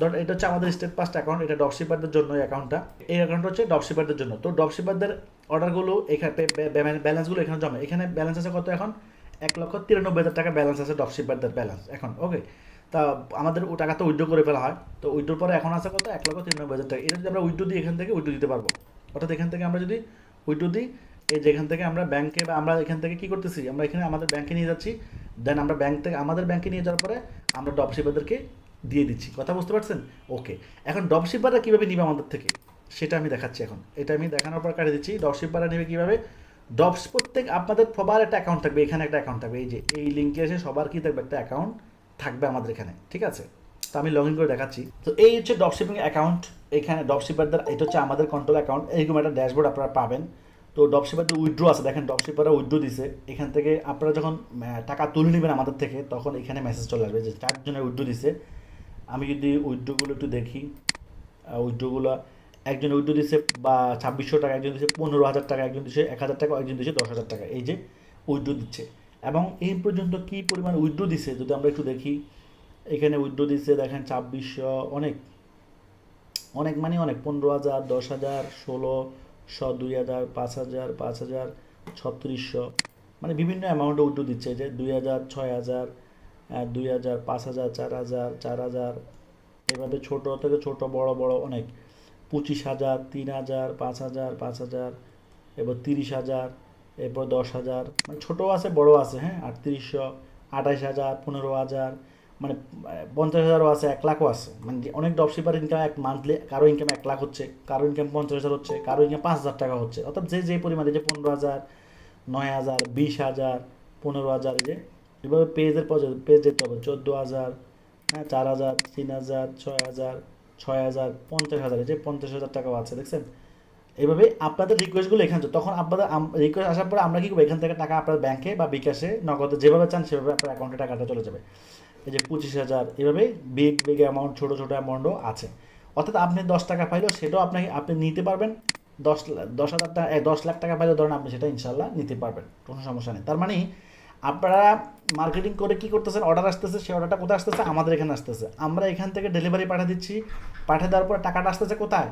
ধরুন এটা হচ্ছে আমাদের স্টেট পাস্ট অ্যাকাউন্ট, এটা ড্রপশিপারদের জন্য এই অ্যাকাউন্টটা, এই অ্যাকাউন্ট হচ্ছে ড্রপশিপারদের জন্য। তো ড্রপশিপারদের অর্ডারগুলো এখানে ব্যালেন্সগুলো এখানে জমা, এখানে ব্যালেন্স আছে কত, এখন 1,93,000 টাকা ব্যালেন্স আছে ড্রপশিপারদের ব্যালেন্স এখন, ওকে। তা আমাদের ও টাকা তো উইথড্র করে ফেলা হয়, তো উইথড্রোর পরে এখন আছে কত, 1,93,000 টাকা। এটা যদি আমরা উইথড্রো দিই, এখান থেকে উইথড্রো দিতে পারবো, অর্থাৎ এখান থেকে আমরা যদি উইথড্রো দিই, এই যেখান থেকে আমরা ব্যাংকে বা আমরা এখান থেকে কী করতেছি, আমরা এখানে আমাদের ব্যাংকে নিয়ে যাচ্ছি, দেন আমরা ব্যাংক থেকে আমাদের ব্যাংকে নিয়ে যাওয়ার পরে আমরা ড্রপশিপারদেরকে দিয়ে দিচ্ছি, কথা বুঝতে পারছেন? ওকে, এখন ড্রপশিপাররা কীভাবে নিবে আমাদের থেকে সেটা আমি দেখাচ্ছি এখন। এটা আমি দেখানোর পর কাটিয়ে দিচ্ছি, ড্রপশিপাররা নেবে কীভাবে। প্রত্যেক আপনাদের সবার একটা অ্যাকাউন্ট থাকবে, এখানে একটা অ্যাকাউন্ট থাকবে, এই যে এই লিঙ্কে এসে সবার কী থাকবে, একটা অ্যাকাউন্ট থাকবে আমাদের এখানে, ঠিক আছে। তো আমি লগ ইন করে দেখাচ্ছি। তো এই হচ্ছে ড্রপশিপিং অ্যাকাউন্ট, এখানে ড্রপশিপারদের, এটা হচ্ছে আমাদের কন্ট্রোল অ্যাকাউন্ট, এরকম একটা ড্যাশবোর্ড আপনারা পাবেন। তো ড্রপশিপারদের উইথড্রো আছে, দেখেন ড্রপশিপাররা উইথড্রো দিছে, এখান থেকে আপনারা যখন টাকা তুলে নেবেন আমাদের থেকে, তখন এখানে মেসেজ চলে আসবে যে 4 জনের উইথড্রো দিছে। আমি যদি উইথড্রোগুলো একটু দেখি, উইথড্রোগুলো একজন উইথড্রো দিছে বা 2600 টাকা, একজন দিচ্ছে 15,000 টাকা, একজন দিচ্ছে 1000 টাকা, একজন দিচ্ছে 10,000 টাকা, এই যে উইথড্রো দিচ্ছে। এবং এই পর্যন্ত কী পরিমাণ উইথড্রো দিছে যদি আমরা একটু দেখি, এখানে উইথড্রো দিচ্ছে দেখেন 2600, অনেক অনেক মানে অনেক, 15,000, 10,000, 1600, 2,000, 5,000, 5,000, 3600, মানে বিভিন্ন অ্যামাউন্টে উইথড্রো দিচ্ছে, যে 2,000, 6,000, 2,000, 5,000, 4,000, 4,000, এভাবে ছোটো থেকে ছোটো বড় বড় অনেক, 25,000, 3,000, 5,000, 5,000, এবার 30,000, এরপর 10,000, মানে ছোটো আছে বড় আছে, হ্যাঁ, 3800, 28,000, 15,000, মানে 50,000ও আছে, 1,00,000ও আছে। মানে অনেক ড্রপশিপার ইনকাম এক মান্থলি, কারো ইনকাম 1,00,000 হচ্ছে, কারো ইনকাম 50,000 হচ্ছে, কারো ইনকাম 5,000 টাকা হচ্ছে, অর্থাৎ যে যে পরিমাণে, যে 15,000, 9,000, 20,000, 15,000, এই যে এভাবে পেজ যেতে হবে, 14,000, হ্যাঁ, 4,000, 3,000, 6,000, 6,000, 50,000, এই যে 50,000 টাকাও আছে, দেখছেন। এইভাবে আপনাদের রিকোয়েস্টগুলো এখানে, তখন আপনাদের রিকোয়েস্ট আসার পরে আমরা কী করবো, এখান থেকে টাকা আপনার ব্যাংকে বা বিকাশে নগদে যেভাবে চান সেভাবে আপনার অ্যাকাউন্টে টাকাটা চলে যাবে। এই যে 25,000, এভাবে বিগ বিগ অ্যামাউন্ট, ছোটো ছোটো অ্যামাউন্টও আছে। অর্থাৎ আপনি 10 টাকা পাইলেও সেটাও আপনি নিতে পারবেন, 10,000 টাকা, 10 লাখ টাকা পাইলেও ধরেন আপনি সেটা ইনশাল্লাহ নিতে পারবেন, কোনো সমস্যা নেই। তার মানে আপনারা মার্কেটিং করে কী করতেছেন, অর্ডার আসতেছে, সেই অর্ডারটা কোথায় আসতেছে, আমাদের এখানে আসতেছে, আমরা এখান থেকে ডেলিভারি পাঠিয়ে দিচ্ছি, পাঠিয়ে দেওয়ার পরে টাকাটা আসতেছে কোথায়,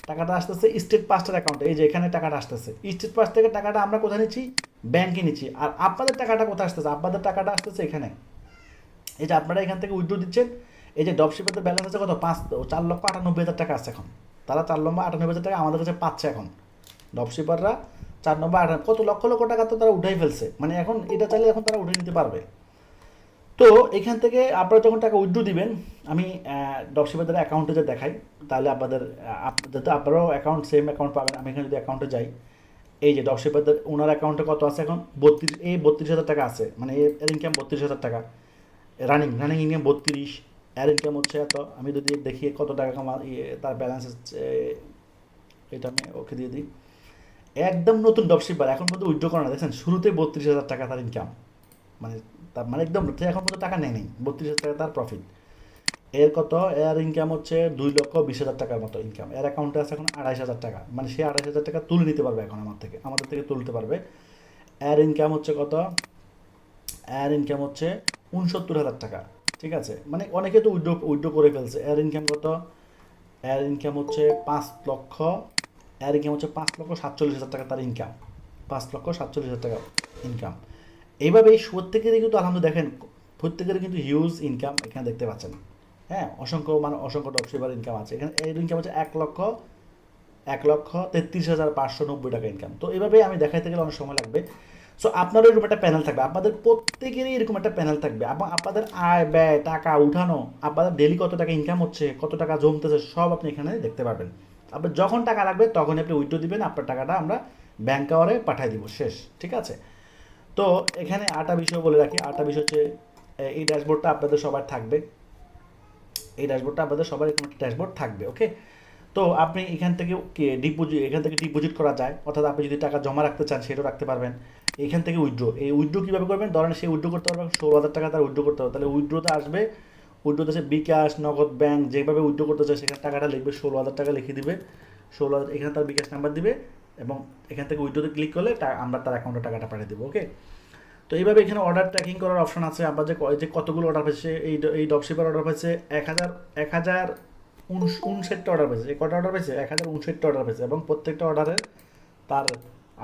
টাকাটা আসতেছে স্টেট পাস্টের অ্যাকাউন্টে, এই যে এখানে টাকাটা আসতেছে স্টেট পাস্ট থেকে, টাকাটা আমরা কোথায় নিচ্ছি, ব্যাংকে নিচ্ছি। আর আপনাদের টাকাটা কোথায় আসতেছে, আপনাদের টাকাটা আসতেছে এখানে, এই যে আপনারা এখান থেকে উইথড্র দিচ্ছেন। এই যে ড্রপশিপারদের ব্যালেন্স আছে কত, 4,98,000 টাকা আছে এখন, তারা 4,98,000 টাকা আমাদের কাছে পাচ্ছে এখন। ড্রপশিপাররা 4,98,000, কত লক্ষ লক্ষ টাকা তো তারা উঠাই ফেলছে, মানে এখন এটা চাইলে এখন তারা উঠে নিতে পারবে। তো এখান থেকে আপনারা যখন টাকা উইথড্র দিবেন, আমি ড্রপশিপারদের অ্যাকাউন্টে যে দেখাই, তাহলে আপনাদের যাতে আপনারাও অ্যাকাউন্ট সেম অ্যাকাউন্ট পাবেন। আমি এখানে যদি অ্যাকাউন্টে যাই, এই যে ড্রপশিপারদের ওনার অ্যাকাউন্টে কত আছে এখন, 32,000 টাকা আছে, মানে এর ইনকাম 32,000 টাকা, রানিং ইনকাম 32, এর ইনকাম হচ্ছে এত। আমি যদি দেখি কত টাকা তার ব্যালেন্স হচ্ছে, এটা আমি ওকে দিয়ে দিই। একদম নতুন ড্রপশিপার, এখন পর্যন্ত উইথড্র করে না, দেখছেন শুরুতে 32,000 টাকা তার ইনকাম, মানে তার মানে একদম সে এখন পর্যন্ত টাকা নেই 32,000 টাকা তার প্রফিট। এর কত, এর ইনকাম হচ্ছে 2,20,000 টাকার মতো ইনকাম। এর অ্যাকাউন্টে আছে এখন 28,000 টাকা, মানে সে 28,000 টাকা তুলে নিতে পারবে এখন আমাদের থেকে তুলতে পারবে। এর ইনকাম হচ্ছে কত, এর ইনকাম হচ্ছে 69,000 টাকা। ঠিক আছে, মানে অনেকে তো উইথড্র করে ফেলছে। এর ইনকাম কত, এর ইনকাম হচ্ছে 5 লক্ষ, এর ইনকাম হচ্ছে 5,47,000 টাকা তার ইনকাম, 5,47,000 টাকা ইনকাম। এইভাবে প্রত্যেকেরই কিন্তু আলহামদুলিল্লাহ দেখেন, প্রত্যেকেরই কিন্তু হিউজ ইনকাম এখানে দেখতে পাচ্ছেন। হ্যাঁ, অসংখ্য ড্রপশিপার ইনকাম আছে এখানে। এর ইনকাম হচ্ছে 1,33,590 টাকা ইনকাম। তো এইভাবে আমি দেখাইতে গেলে অনেক সময় লাগবে। সো আপনারও এরকম একটা প্যানেল থাকবে, আপনাদের প্রত্যেকেরই এরকম একটা প্যানেল থাকবে, এবং আপনাদের আয় ব্যয়, টাকা উঠানো, আপনাদের ডেলি কত টাকা ইনকাম হচ্ছে, কত টাকা জমতেছে, সব আপনি এখানে দেখতে পারবেন। আপনার যখন টাকা লাগবে তখন আপনি উইথড্র দিবেন, আপনার টাকাটা আমরা ব্যাংক আওয়ারে পাঠিয়ে দিব, শেষ। ঠিক আছে। তো এখানে আটা বিষয় বলে রাখি, আটা বিষয় হচ্ছে এই ড্যাশবোর্ডটা আপনাদের সবার থাকবে, এই ড্যাশবোর্ডটা আপনাদের সবার এরকম একটা ড্যাশবোর্ড থাকবে। ওকে। তো আপনি এখান থেকে ডিপোজিট করা যায়, অর্থাৎ আপনি যদি টাকা জমা রাখতে চান সেটাও রাখতে পারবেন। এখান থেকে উইথড্র, এই উইথড্র কীভাবে করবেন, ধরেন সে উইথড্র করতে পারবে 16,000 টাকা তার উইথড্র করতে হবে, তাহলে উইথড্রোতে আসবে, উইথড্রোতে সে বিকাশ, নগদ, ব্যাংক যেভাবে উইথড্র করতে চায় সেখানে টাকাটা লিখবে, 16,000 টাকা লিখে দিবে, 16,000 এখানে তার বিকাশ নাম্বার দিবে, এবং এখান থেকে উইথড্রোতে ক্লিক করলে আমরা তার অ্যাকাউন্টে টাকাটা পাঠিয়ে দেবো। ওকে। তো এইভাবে এখানে অর্ডার ট্র্যাকিং করার অপশন আছে। আমরা যে কতগুলো অর্ডার পেয়েছে, এই ড্রপশিপার অর্ডার পেয়েছে 1,059টা অর্ডার পেয়েছে। এই কটা অর্ডার পেয়েছে, 1,059টা অর্ডার পেয়েছে, এবং প্রত্যেকটা অর্ডারে তার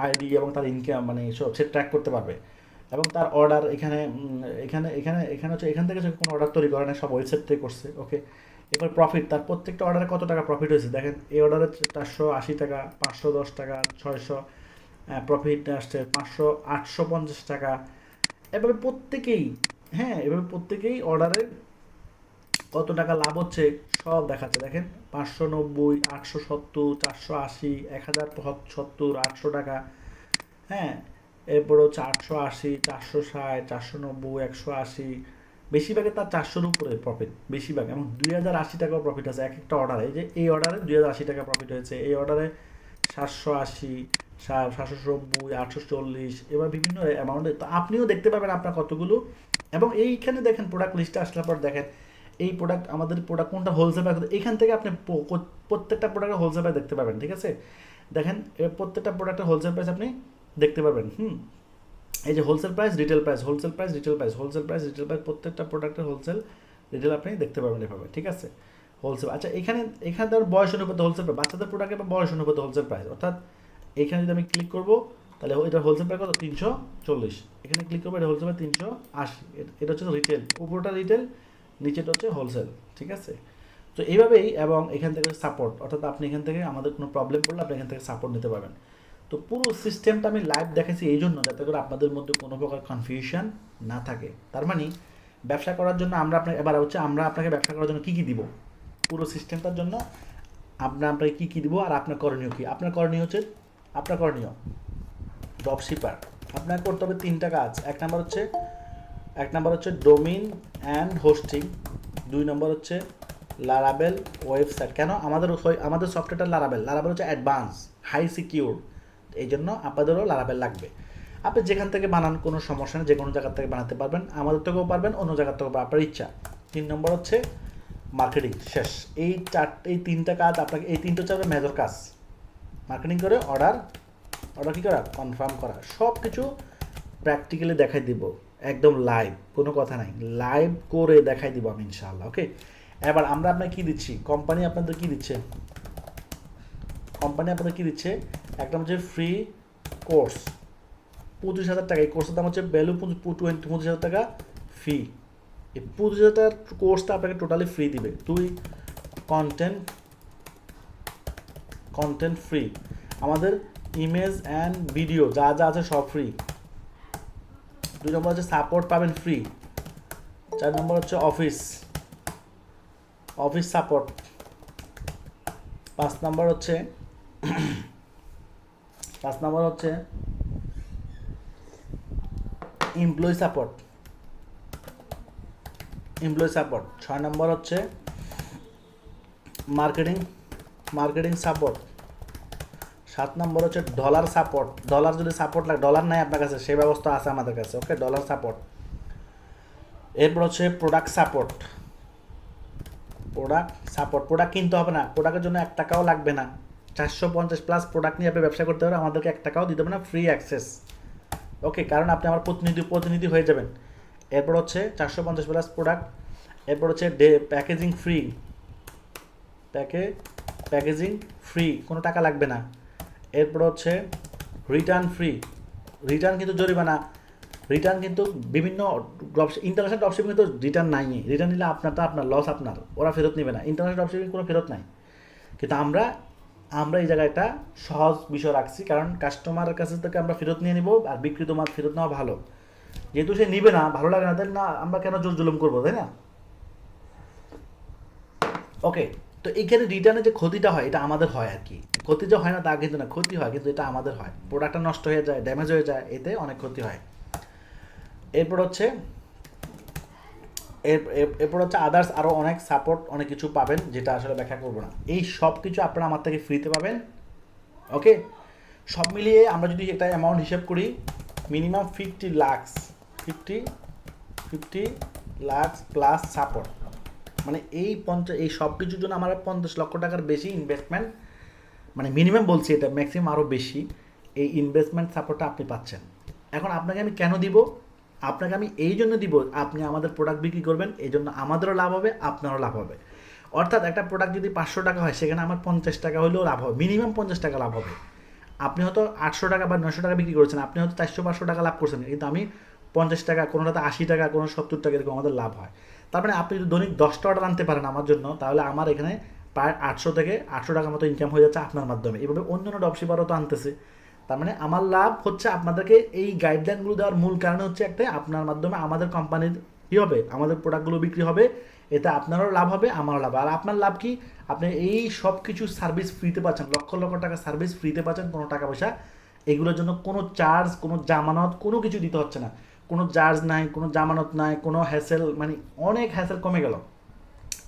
আইডি এবং তার ইনকাম মানে সব সে ট্র্যাক করতে পারবে। এবং তার অর্ডার এখানে এখানে এখানে এখানে হচ্ছে, এখান থেকে কোনো অর্ডার তৈরি করে না, সব ওয়েবসাইট থেকে করছে। ওকে। এবার প্রফিট, তার প্রত্যেকটা অর্ডারে কত টাকা প্রফিট হয়েছে দেখেন। এই অর্ডারে 480 টাকা, 510 টাকা, 600, প্রফিট আসছে 850 টাকা। এভাবে প্রত্যেকেই, হ্যাঁ, এভাবে প্রত্যেকেই অর্ডারে কত টাকা লাভ হচ্ছে সব দেখাচ্ছে। দেখেন 590, 870, 480, 1,070, 800 টাকা। হ্যাঁ, এরপর হচ্ছে 880, 460, 490, 180, বেশিরভাগে তার 400-র উপরে প্রফিট বেশিরভাগ, এবং 2,080 টাকাও প্রফিট আছে এক একটা অর্ডারে। এই যে এই অর্ডারে 2,080 টাকা প্রফিট হয়েছে, এই অর্ডারে 780, 790, 840, এবার বিভিন্ন অ্যামাউন্টে। তো আপনিও দেখতে পাবেন আপনার কতগুলো। এবং এইখানে দেখেন প্রোডাক্ট লিস্টে আসলে পর দেখেন এই আমাদের প্রোডাক্ট কোনটা হোলসেল প্রাইস, এখান থেকে আপনি প্রত্যেকটা প্রোডাক্টের হোলসেল প্রাইস দেখতে পাবেন। ঠিক আছে, দেখেন প্রত্যেকটা প্রোডাক্টের হোলসেল প্রাইস আপনি দেখতে পাবেন। এই যে wholesale price, retail price, wholesale price, retail price, wholesale price, retail price, প্রত্যেকটা প্রোডাক্টের হোলসেল রিটেল আপনি দেখতে পাবেন এভাবে। ঠিক আছে, হোলসেল। আচ্ছা, এখানে তার বয়স অনুপাতে হোলসেল প্রাইস, বাচ্চাদের প্রোডাক্টের বয়স অনুপাতে হোলসেল প্রাইস, অর্থাৎ এখানে যদি আমি ক্লিক করবো তাহলে এটা হোলসেল প্রাইস কত, 340। এখানে ক্লিক করবো, এটা হোলসেল প্রাইস 380। এটা হচ্ছে রিটেল, উপরটা রিটেল, নিচেটা হচ্ছে হোলসেল। ঠিক আছে। তো এইভাবেই, এবং এখান থেকে সাপোর্ট, অর্থাৎ আপনি এখান থেকে আমাদের কোনো প্রবলেম পড়লে আপনি এখান থেকে সাপোর্ট নিতে পারবেন। তো পুরো সিস্টেমটা আমি লাইভ দেখাচ্ছি এই জন্য, যাতে করে আপনাদের মধ্যে কোনো প্রকার কনফিউশন না থাকে। তার মানে ব্যবসা করার জন্য আমরা আপনাকে ব্যবসা করার জন্য কী কী দিব, পুরো সিস্টেমটার জন্য আপনাকে কী কী দিব, আর আপনার করণীয় কী। আপনার করণীয় ড্রপশিপার আপনাকে করতে হবে 3টা কাজ। এক নাম্বার হচ্ছে ডোমিন অ্যান্ড হোস্টিং, 2 নম্বর হচ্ছে লারাবেল ওয়েবসাইট। কেন আমাদের সফটওয়্যারটা লারাবেল হচ্ছে অ্যাডভান্স, হাই সিকিউর, এই জন্য আপনাদেরও লারাবেল লাগবে। আপনি যেখান থেকে বানান কোনো সমস্যা নেই, যে কোনো জায়গার থেকে বানাতে পারবেন, আমাদের থেকেও পারবেন, অন্য জায়গার থেকেও, আপনার ইচ্ছা। 3 নম্বর হচ্ছে মার্কেটিং, শেষ। এই 3টা কাজ আপনাকে, এই 3টা হচ্ছে আপনার মেজর কাজ। মার্কেটিং করে অর্ডার কী করা, কনফার্ম করা, সব কিছু প্র্যাকটিক্যালি দেখাই দিব, একদম লাইভ, কোনো কথা নাই, লাইভ করে দেখাই দিব আমি ইনশাআল্লাহ। ওকে। এবার আমরা আপনাকে কী দিচ্ছি, কোম্পানি আপনাদের কী দিচ্ছে, একটা হচ্ছে ফ্রি কোর্স 25,000 টাকা। এই কোর্সের দাম হচ্ছে ভ্যালু 25,000 টাকা ফি। এই 25,000 টাকার কোর্সটা আপনাকে টোটালি ফ্রি দিবে। 2 কন্টেন্ট ফ্রি, আমাদের ইমেজ অ্যান্ড ভিডিও যা আছে সব ফ্রি। 2 নম্বর হচ্ছে সাপোর্ট পাবেন ফ্রি। 4 নম্বর হচ্ছে অফিস সাপোর্ট। 5 নম্বর হচ্ছে এমপ্লয়ি সাপোর্ট। Employee support. 6 নম্বর হচ্ছে মার্কেটিং সাপোর্ট। 7 নম্বর হচ্ছে ডলার সাপোর্ট। ডলার যদি সাপোর্ট লাগে, ডলার নাই আপনার কাছে, সেই ব্যবস্থা আছে আমাদের কাছে, ওকে, ডলার সাপোর্ট। এরপর হচ্ছে প্রোডাক্ট সাপোর্ট। প্রোডাক্ট কিনতে হবে না, প্রোডাক্টের জন্য 1 টাকাও লাগবে না। 450 প্লাস প্রোডাক্ট নিয়ে আপনি ব্যবসা করতে পারেন, আমাদেরকে 1 টাকাও দিতে হবে না, ফ্রি অ্যাক্সেস, ওকে, কারণ আপনি আমার প্রতিনিধি হয়ে যাবেন। এরপর হচ্ছে 450 প্লাস প্রোডাক্ট। এরপর হচ্ছে প্যাকেজিং ফ্রি, প্যাকেজিং ফ্রি, কোনো টাকা লাগবে না। এরপর হচ্ছে রিটার্ন ফ্রি, রিটার্ন কিন্তু জরিমানা, রিটার্ন কিন্তু বিভিন্ন ইন্টারন্যাশনাল ড্রপশিপিং কিন্তু রিটার্ন নাই, রিটার্ন নিলে আপনারটা আপনার লস, আপনার, ওরা ফেরত নেবে না, ইন্টারন্যাশনাল ড্রপশিপিং কোনো ফেরত নাই। কিন্তু আমরা এই জায়গায় একটা সহজ বিষয় রাখছি, কারণ কাস্টমারের কাছে থেকে আমরা ফেরত নিয়ে নিব, আর বিক্রিত মাল ফেরত নেওয়া ভালো, যেহেতু সে নিবে না, ভালো লাগে না, তাই না, আমরা কেন জোর জুলুম করবো, তাই না? ওকে, তো এইখানে রিটার্নে যে ক্ষতিটা হয় এটা আমাদের হয় আর কি, ক্ষতি যে হয় না তা কিন্তু না, ক্ষতি হয়, কিন্তু এটা আমাদের হয়, প্রোডাক্টটা নষ্ট হয়ে যায়, ড্যামেজ হয়ে যায়, এতে অনেক ক্ষতি হয়। এরপর হচ্ছে আদার্স, আরও অনেক সাপোর্ট, অনেক কিছু পাবেন, যেটা আসলে ব্যাখ্যা করবো না। এই সব কিছু আপনারা আমার থেকে ফ্রিতে পাবেন, ওকে। সব মিলিয়ে আমরা যদি একটা অ্যামাউন্ট হিসেব করি, মিনিমাম 50 লাখ প্লাস সাপোর্ট, মানে এই সব কিছুর জন্য আমার 50 লক্ষ টাকার বেশি ইনভেস্টমেন্ট, মানে মিনিমাম বলছি, এটা ম্যাক্সিমাম আরও বেশি, এই ইনভেস্টমেন্ট সাপোর্টটা আপনি পাচ্ছেন। এখন আপনাকে আমি কেন দিব? আপনাকে আমি এই জন্য দিব, আপনি আমাদের প্রোডাক্ট বিক্রি করবেন, এই জন্য আমাদেরও লাভ হবে, আপনারও লাভ হবে। অর্থাৎ একটা প্রোডাক্ট যদি 500 টাকা হয়, সেখানে আমার 50 টাকা হলেও লাভ হবে, মিনিমাম 50 টাকা লাভ হবে। আপনি হয়তো 800 টাকা বা 900 টাকা বিক্রি করছেন, আপনি হয়তো 400-500 টাকা লাভ করছেন, কিন্তু আমি 50 টাকা, কোনোটাতে 80 টাকা, কোনো 70 টাকা, এরকম আমাদের লাভ হয়। তার মানে আপনি যদি দৈনিক 10টা অর্ডার আনতে পারেন আমার জন্য, তাহলে আমার এখানে প্রায় 800 থেকে 800 টাকার মতো ইনকাম হয়ে যাচ্ছে আপনার মাধ্যমে। এভাবে অন্যান্য ড্রপশিপারও তো আনতেছে। তার মানে আমার লাভ হচ্ছে, আপনাদেরকে এই গাইডলাইনগুলো দেওয়ার মূল কারণ হচ্ছে একটাই, আপনার মাধ্যমে আমাদের কোম্পানির কী হবে, আমাদের প্রোডাক্টগুলো বিক্রি হবে, এতে আপনারও লাভ হবে, আমারও লাভ। আর আপনার লাভ কি? আপনি এই সব কিছু সার্ভিস ফ্রিতে পাচ্ছেন, লক্ষ লক্ষ টাকা সার্ভিস ফ্রিতে পাচ্ছেন, কোনো টাকা পয়সা এগুলোর জন্য কোনো চার্জ, কোনো জামানত, কোনো কিছু দিতে হচ্ছে না, কোনো চার্জ নাই, কোনো জামানত নাই, কোনো হ্যাসেল, মানে অনেক হ্যাসেল কমে গেল।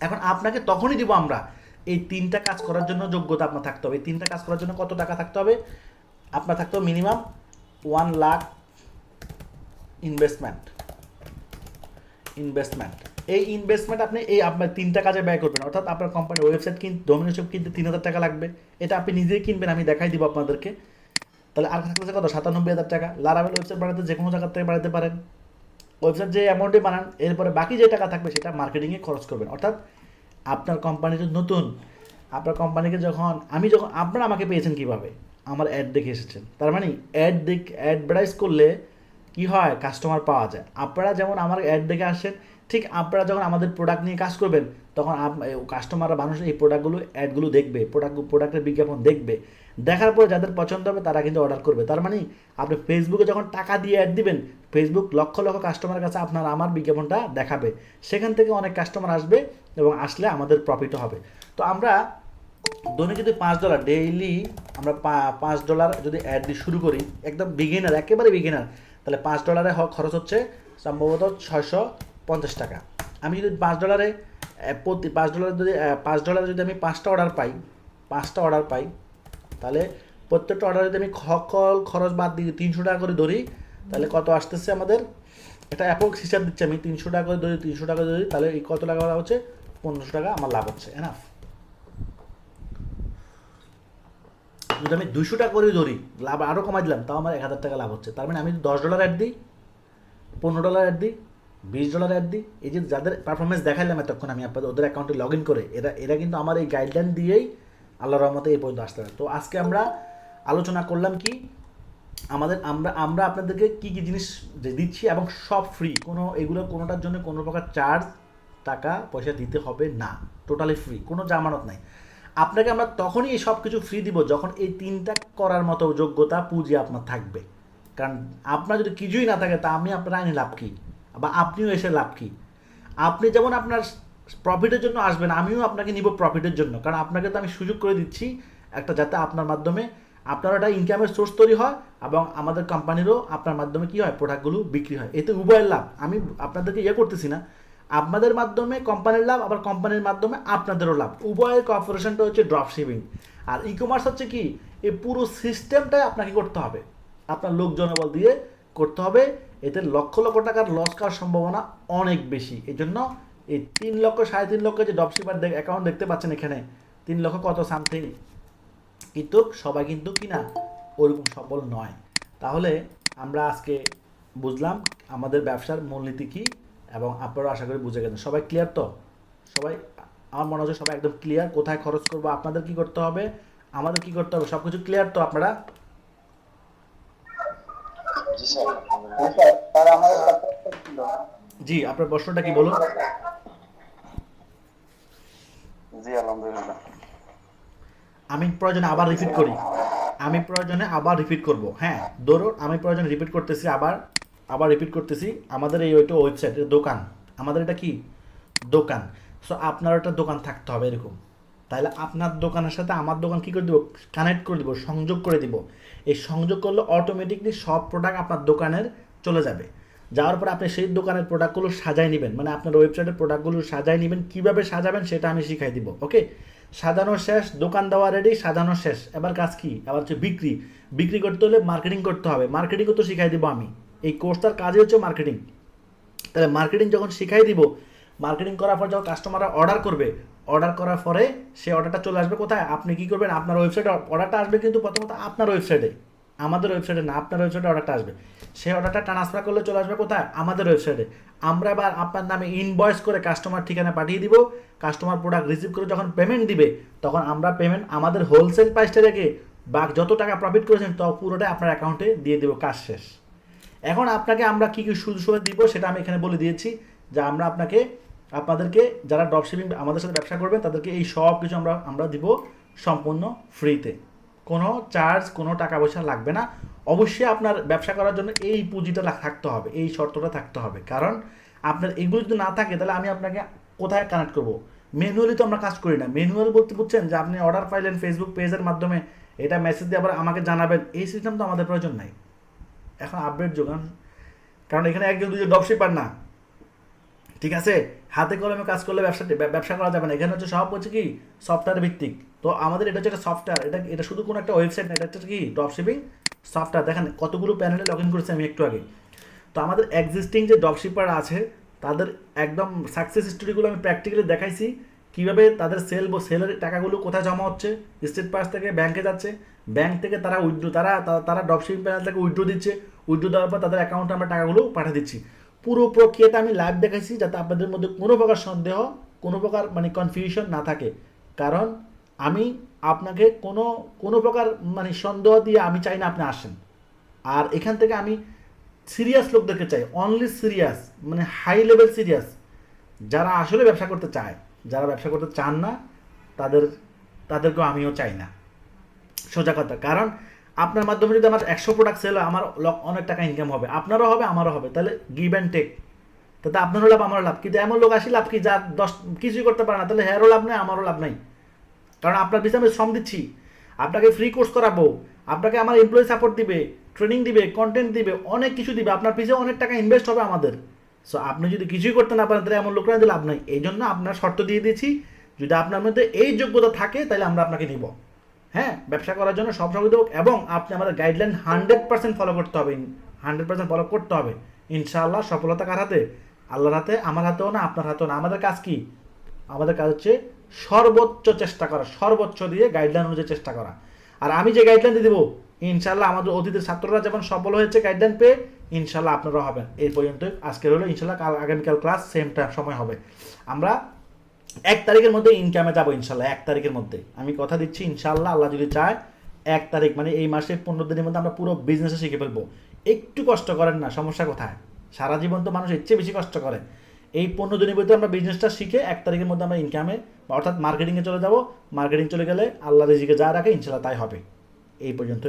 এখন আপনাকে তখনই দিব আমরা, এই 3টা কাজ করার জন্য যোগ্যতা আপনার থাকতে হবে। এই 3টা কাজ করার জন্য কত টাকা থাকতে হবে? আপনার থাকতে হবে মিনিমাম 1 লাখ ইনভেস্টমেন্ট। এই ইনভেস্টমেন্ট আপনি এই আপনার 3টা কাজে ব্যয় করবেন। অর্থাৎ আপনার কোম্পানির ওয়েবসাইট কিনতে, ডোমেন হিসেবে কিনতে 3000 টাকা লাগবে, এটা আপনি নিজেই কিনবেন, আমি দেখাই দিব আপনাদেরকে। তাহলে আর থাকতেছে কত? 97,000 টাকা। লারাভেল ওয়েবসাইট বানাতে যে কোনো জায়গার থেকে বানাতে পারেন, ওয়েবসাইট যে অ্যামাউন্টে বানান, এরপরে বাকি যে টাকা থাকবে সেটা মার্কেটিংয়ে খরচ করবেন। অর্থাৎ আপনার কোম্পানি যদি নতুন, আপনার কোম্পানিকে যখন আপনারা আমাকে পেয়েছেন কীভাবে? আমার অ্যাড দেখে এসেছেন। তার মানে অ্যাডভার্টাইজ করলে কি হয়? কাস্টমার পাওয়া যায়। আপনারা যেমন আমার অ্যাড দেখে আসছেন, ঠিক আপনারা যখন আমাদের প্রোডাক্ট নিয়ে কাজ করবেন, তখন কাস্টমাররা, মানুষ এই অ্যাডগুলো দেখবে, প্রোডাক্টের বিজ্ঞাপন দেখবে, দেখার পরে যাদের পছন্দ হবে তারা কিন্তু অর্ডার করবে। তার মানে আপনি ফেসবুকে যখন টাকা দিয়ে অ্যাড দিবেন, ফেসবুক লক্ষ লক্ষ কাস্টমারের কাছে আপনার আমার বিজ্ঞাপনটা দেখাবে, সেখান থেকে অনেক কাস্টমার আসবে, এবং আসলে আমাদের প্রফিটও হবে। তো আমরা দৈনিক যদি $5 ডেইলি, আমরা $5 যদি অ্যাড দিয়ে শুরু করি, একদম বিগিনার, একেবারে বিগিনার, তাহলে $5 খরচ হচ্ছে সম্ভবত 650 টাকা। আমি যদি $5 প্রতি $5 যদি $5 যদি আমি 5টা অর্ডার পাই, তাহলে প্রত্যেকটা অর্ডার যদি আমি সকল খরচ বাদ দিয়ে 300 টাকা করে ধরি, তাহলে কত আসতেছে আমাদের? এটা অ্যাপ্রক্স হিসাব দিচ্ছি আমি, 300 টাকা করে ধরি, 300 টাকা ধরি, তাহলে এই কত টাকা হচ্ছে? 1500 টাকা আমার লাভ হচ্ছে, এনাফ। যদি আমি 200 টাকা করে ধরি, লাভ আরও কমাই দিলাম, তাও আমার 1000 টাকা লাভ হচ্ছে। তার মানে আমি $10 অ্যাড দিই, $15 অ্যাড দিই, $20 অ্যাড দিই, এই যে যাদের পারফরমেন্স দেখাইলাম এতক্ষণ আমি আপনাদের, ওদের অ্যাকাউন্টে লগ ইন করে, এরা কিন্তু আমার এই গাইডলাইন দিয়েই আল্লাহর রহমতে এই পর্যন্ত আসতে পারে। তো আজকে আমরা আলোচনা করলাম কি আমরা আপনাদেরকে কী কী জিনিস দিচ্ছি, এবং সব ফ্রি, এগুলো কোনোটার জন্য কোনো প্রকার চার্জ, টাকা পয়সা দিতে হবে না, টোটালি ফ্রি, কোনো জামানত নাই। আপনাকে আমরা তখনই এই সব কিছু ফ্রি দিব যখন এই 3টা করার মতো যোগ্যতা, পুঁজি আপনার থাকবে। কারণ আপনার যদি কিছুই না থাকে, তা আমি আপনার আইনি লাভ কী, বা আপনিও এসে লাভ কী? আপনি যেমন আপনার প্রফিটের জন্য আসবেন, আমিও আপনাকে নিব প্রফিটের জন্য, কারণ আপনাকে তো আমি সুযোগ করে দিচ্ছি একটা, যাতে আপনার মাধ্যমে আপনার একটা ইনকামের সোর্স তৈরি হয়, এবং আমাদের কোম্পানিরও আপনার মাধ্যমে কী হয়? প্রোডাক্টগুলো বিক্রি হয়, এতে উভয়ের লাভ। আমি আপনাদেরকে করতেছি না, আপনাদের মাধ্যমে কোম্পানির লাভ, আবার কোম্পানির মাধ্যমে আপনাদেরও লাভ, উভয়ের কর্পোরেশনটা হচ্ছে ড্রপ শিপিং। আর ই কমার্স হচ্ছে কি, এই পুরো সিস্টেমটাই আপনাকে করতে হবে, আপনার লোক জনবল দিয়ে করতে হবে। এতে লক্ষ লক্ষ টাকার লস খাওয়ার সম্ভাবনা অনেক বেশি। এই জন্য এই 3 লক্ষ 3.5 লক্ষ যে ড্রপ শিপার অ্যাকাউন্ট দেখতে পাচ্ছেন এখানে, 3 লক্ষ কত সামথিং, কিন্তু সবাই কিন্তু কিনা ওরকম সফল নয়। তাহলে আমরা আজকে বুঝলাম আমাদের ব্যবসার মূলনীতি কী, এবং আপনারা আশা করি বুঝে গেছেন। সবাই ক্লিয়ার তো? সবাই, আমার মনে হচ্ছে সবাই একদম ক্লিয়ার, কোথায় খরচ করবো, আপনাদের কি করতে হবে, আমাদের কি করতে হবে, সব কিছু ক্লিয়ার তো আপনারা? জি, আপনার প্রশ্নটা কি বলুন? জি আলহামদুলিল্লাহ। আমি প্রয়োজনে আবার রিপিট করি, আমি প্রয়োজনে আবার রিপিট করব। হ্যাঁ, ধরুন আমি প্রয়োজনে রিপিট করতেছি, আবার রিপিট করতেছি। আমাদের এই ওইটা ওয়েবসাইট, দোকান, আমাদের এটা কি দোকান। সো আপনার একটা দোকান থাকতে হবে এরকম। তাহলে আপনার দোকানের সাথে আমার দোকান কী করে দেবো, কানেক্ট করে দেবো, সংযোগ করে দিব। এই সংযোগ করলে অটোমেটিকলি সব প্রোডাক্ট আপনার দোকানের চলে যাবে। যাওয়ার পর আপনি সেই দোকানের প্রোডাক্টগুলো সাজাই নেবেন, মানে আপনার ওয়েবসাইটের প্রোডাক্টগুলো সাজাই নেবেন। কীভাবে সাজাবেন সেটা আমি শিখাই দিব। ওকে, সাজানো শেষ, দোকান দেওয়া রেডি, সাজানো শেষ। এবার কাজ কি, এবার হচ্ছে বিক্রি করতে হলে মার্কেটিং করতে হবে। মার্কেটিংও তো শিখাই দিব আমি, এই কোর্সটার কাজই হচ্ছে মার্কেটিং। তাহলে মার্কেটিং যখন শিখাই দিব, মার্কেটিং করার পর যখন কাস্টমাররা অর্ডার করবে, অর্ডার করার পরে সেই অর্ডারটা চলে আসবে কোথায়, আপনি কী করবেন, আপনার ওয়েবসাইটে অর্ডারটা আসবে, কিন্তু প্রথমত আপনার ওয়েবসাইটে, আমাদের ওয়েবসাইটে না, আপনার ওয়েবসাইটে অর্ডারটা আসবে। সেই অর্ডারটা ট্রান্সফার করলে চলে আসবে কোথায়, আমাদের ওয়েবসাইটে। আমরা এবার আপনার নামে ইনভয়েস করে কাস্টমার ঠিকানা পাঠিয়ে দিব। কাস্টমার প্রোডাক্ট রিসিভ করে যখন পেমেন্ট দিবে, তখন আমরা পেমেন্ট আমাদের হোলসেল প্রাইসটা রেখে বা যত টাকা প্রফিট করেছেন তো পুরোটাই আপনার অ্যাকাউন্টে দিয়ে দেবো, কাজ শেষ। এখন আপনাকে আমরা কী কী সুযোগ সুবিধা দিব সেটা আমি এখানে বলে দিয়েছি, যে আমরা আপনাদেরকে যারা ড্রপশিপিং আমাদের সাথে ব্যবসা করবেন তাদেরকে এই সব কিছু আমরা দিব সম্পূর্ণ ফ্রিতে, কোনো চার্জ, কোনো টাকা পয়সা লাগবে না। অবশ্যই আপনার ব্যবসা করার জন্য এই পুঁজিটা থাকতে হবে, এই শর্তটা থাকতে হবে। কারণ আপনার এগুলো যদি না থাকে তাহলে আমি আপনাকে কোথায় কানেক্ট করবো? ম্যানুয়ালি তো আমরা কাজ করি না। ম্যানুয়াল বলতে বুঝছেন যে আপনি অর্ডার পাইলেন ফেসবুক পেজের মাধ্যমে, এটা মেসেজ দিয়ে আবার আমাকে জানাবেন, এই সিস্টেম তো আমাদের প্রয়োজন নাই। এখন আপডেট যোগান, কারণ এখানে একজন দুজন ড্রপশিপার না, ঠিক আছে? হাতে কলমে কাজ করলে ব্যবসা করা যাবে না। এখানে হচ্ছে সব হচ্ছে কি সফটওয়্যার ভিত্তিক। তো আমাদের এটা হচ্ছে একটা সফটওয়্যার, এটা শুধু কোনো একটা ওয়েবসাইট না, এটা হচ্ছে কি ড্রপশিপিং সফটওয়্যার। দেখেন কতগুলো প্যানেলে লগ ইন করেছি আমি একটু আগে। তো আমাদের এক্সিস্টিং যে ড্রপশিপার আছে তাদের একদম সাকসেস স্টোরিগুলো আমি প্র্যাকটিক্যালি দেখাইছি, কীভাবে তাদের সেলের টাকাগুলো কোথায় জমা হচ্ছে, স্টেট পাস থেকে ব্যাংকে যাচ্ছে, ব্যাংক থেকে তারা তারা ড্রপশিপিং প্যানেল থেকে উইথড্র দিচ্ছে, উইথড্র দেওয়ার পর তাদের অ্যাকাউন্টে আমরা টাকাগুলো পাঠিয়ে দিচ্ছি। পুরো প্রক্রিয়াটা আমি লাইভ দেখাইছি, যাতে আপনাদের মধ্যে কোনো প্রকার সন্দেহ, কোনো প্রকার মানে কনফিউশন না থাকে। কারণ আমি আপনাকে কোনো প্রকার মানে সন্দেহ দিয়ে আমি চাই না আপনি আসেন। আর এখান থেকে আমি সিরিয়াস লোকদেরকে চাই, অনলি সিরিয়াস, মানে হাই লেভেল সিরিয়াস, যারা আসলে ব্যবসা করতে চায়। যারা ব্যবসা করতে চান না তাদেরকেও আমিও চাই না, সোজা কথা। কারণ আপনার মাধ্যমে যদি আমার 100 প্রোডাক্ট সেল হয়, আমার অনেক টাকা ইনকাম হবে, আপনারও হবে, আমারও হবে। তাহলে গিভ অ্যান্ড টেক, তাতে আপনারও লাভ, আমারও লাভ। কিন্তু এমন লোক আসি লাভ কি, যার 10 কিছুই করতে পারে না, তাহলে হ্যারও লাভ নেই, আমারও লাভ নাই। কারণ আপনার পিছনে আমি শ্রম দিচ্ছি, আপনাকে ফ্রি কোর্স করাবো, আপনাকে আমার এমপ্লয়ি সাপোর্ট দিবে, ট্রেনিং দিবে, কন্টেন্ট দিবে, অনেক কিছু দিবে, আপনার পিছনে অনেক টাকা ইনভেস্ট হবে আমাদের। সো আপনি যদি কিছুই করতে না পারেন তাহলে এমন লোকরা লাভ নাই। এই জন্য আপনার শর্ত দিয়ে দিয়েছি, যদি আপনার মধ্যে এই যোগ্যতা থাকে তাহলে আমরা আপনাকে নিব। হ্যাঁ, ব্যবসা করার জন্য সব সুবিধা হোক, এবং আপনি আমাদের গাইডলাইন 100% ফলো করতে হবে, 100% ফলো করতে হবে। ইনশাআল্লাহ সফলতা কার হাতে? আল্লাহর হাতে, আমার হাতেও না, আপনার হাতেও না। আমাদের কাজ কি? আমাদের কাজ হচ্ছে সর্বোচ্চ চেষ্টা করা, সর্বোচ্চ দিয়ে গাইডলাইন অনুযায়ী চেষ্টা করা। আর আমি যে গাইডলাইন দিয়ে দেবো, ইনশাআল্লাহ আমাদের অতীতের ছাত্ররা যেমন সফল হয়েছে গাইডলাইন পেয়ে, ইনশাআল্লাহ আপনারাও হবেন। এই পর্যন্ত আজকের হলো, ইনশাআল্লাহ আগামীকাল ক্লাস সেম টাইম সময় হবে। আমরা 1 তারিখের মধ্যে ইনকামে যাবো ইনশাল্লাহ, 1 তারিখের মধ্যে আমি কথা দিচ্ছি ইনশাল্লাহ, আল্লাহ যদি চায় 1 তারিখ মানে এই মাসের 15 দিনের মধ্যে আমরা পুরো বিজনেসে শিখে ফেলবো। একটু কষ্ট করেন না, সমস্যা কোথায়? সারা জীবন তো মানুষ এর চেয়ে বেশি কষ্ট করে। এই 15 দিনের মধ্যে আমরা বিজনেসটা শিখে 1 তারিখের মধ্যে আমরা ইনকামে অর্থাৎ মার্কেটিংয়ে চলে যাব। মার্কেটিং চলে গেলে আল্লাহ রিজিকে যা রাখে ইনশাল্লাহ তাই হবে। এই পর্যন্ত।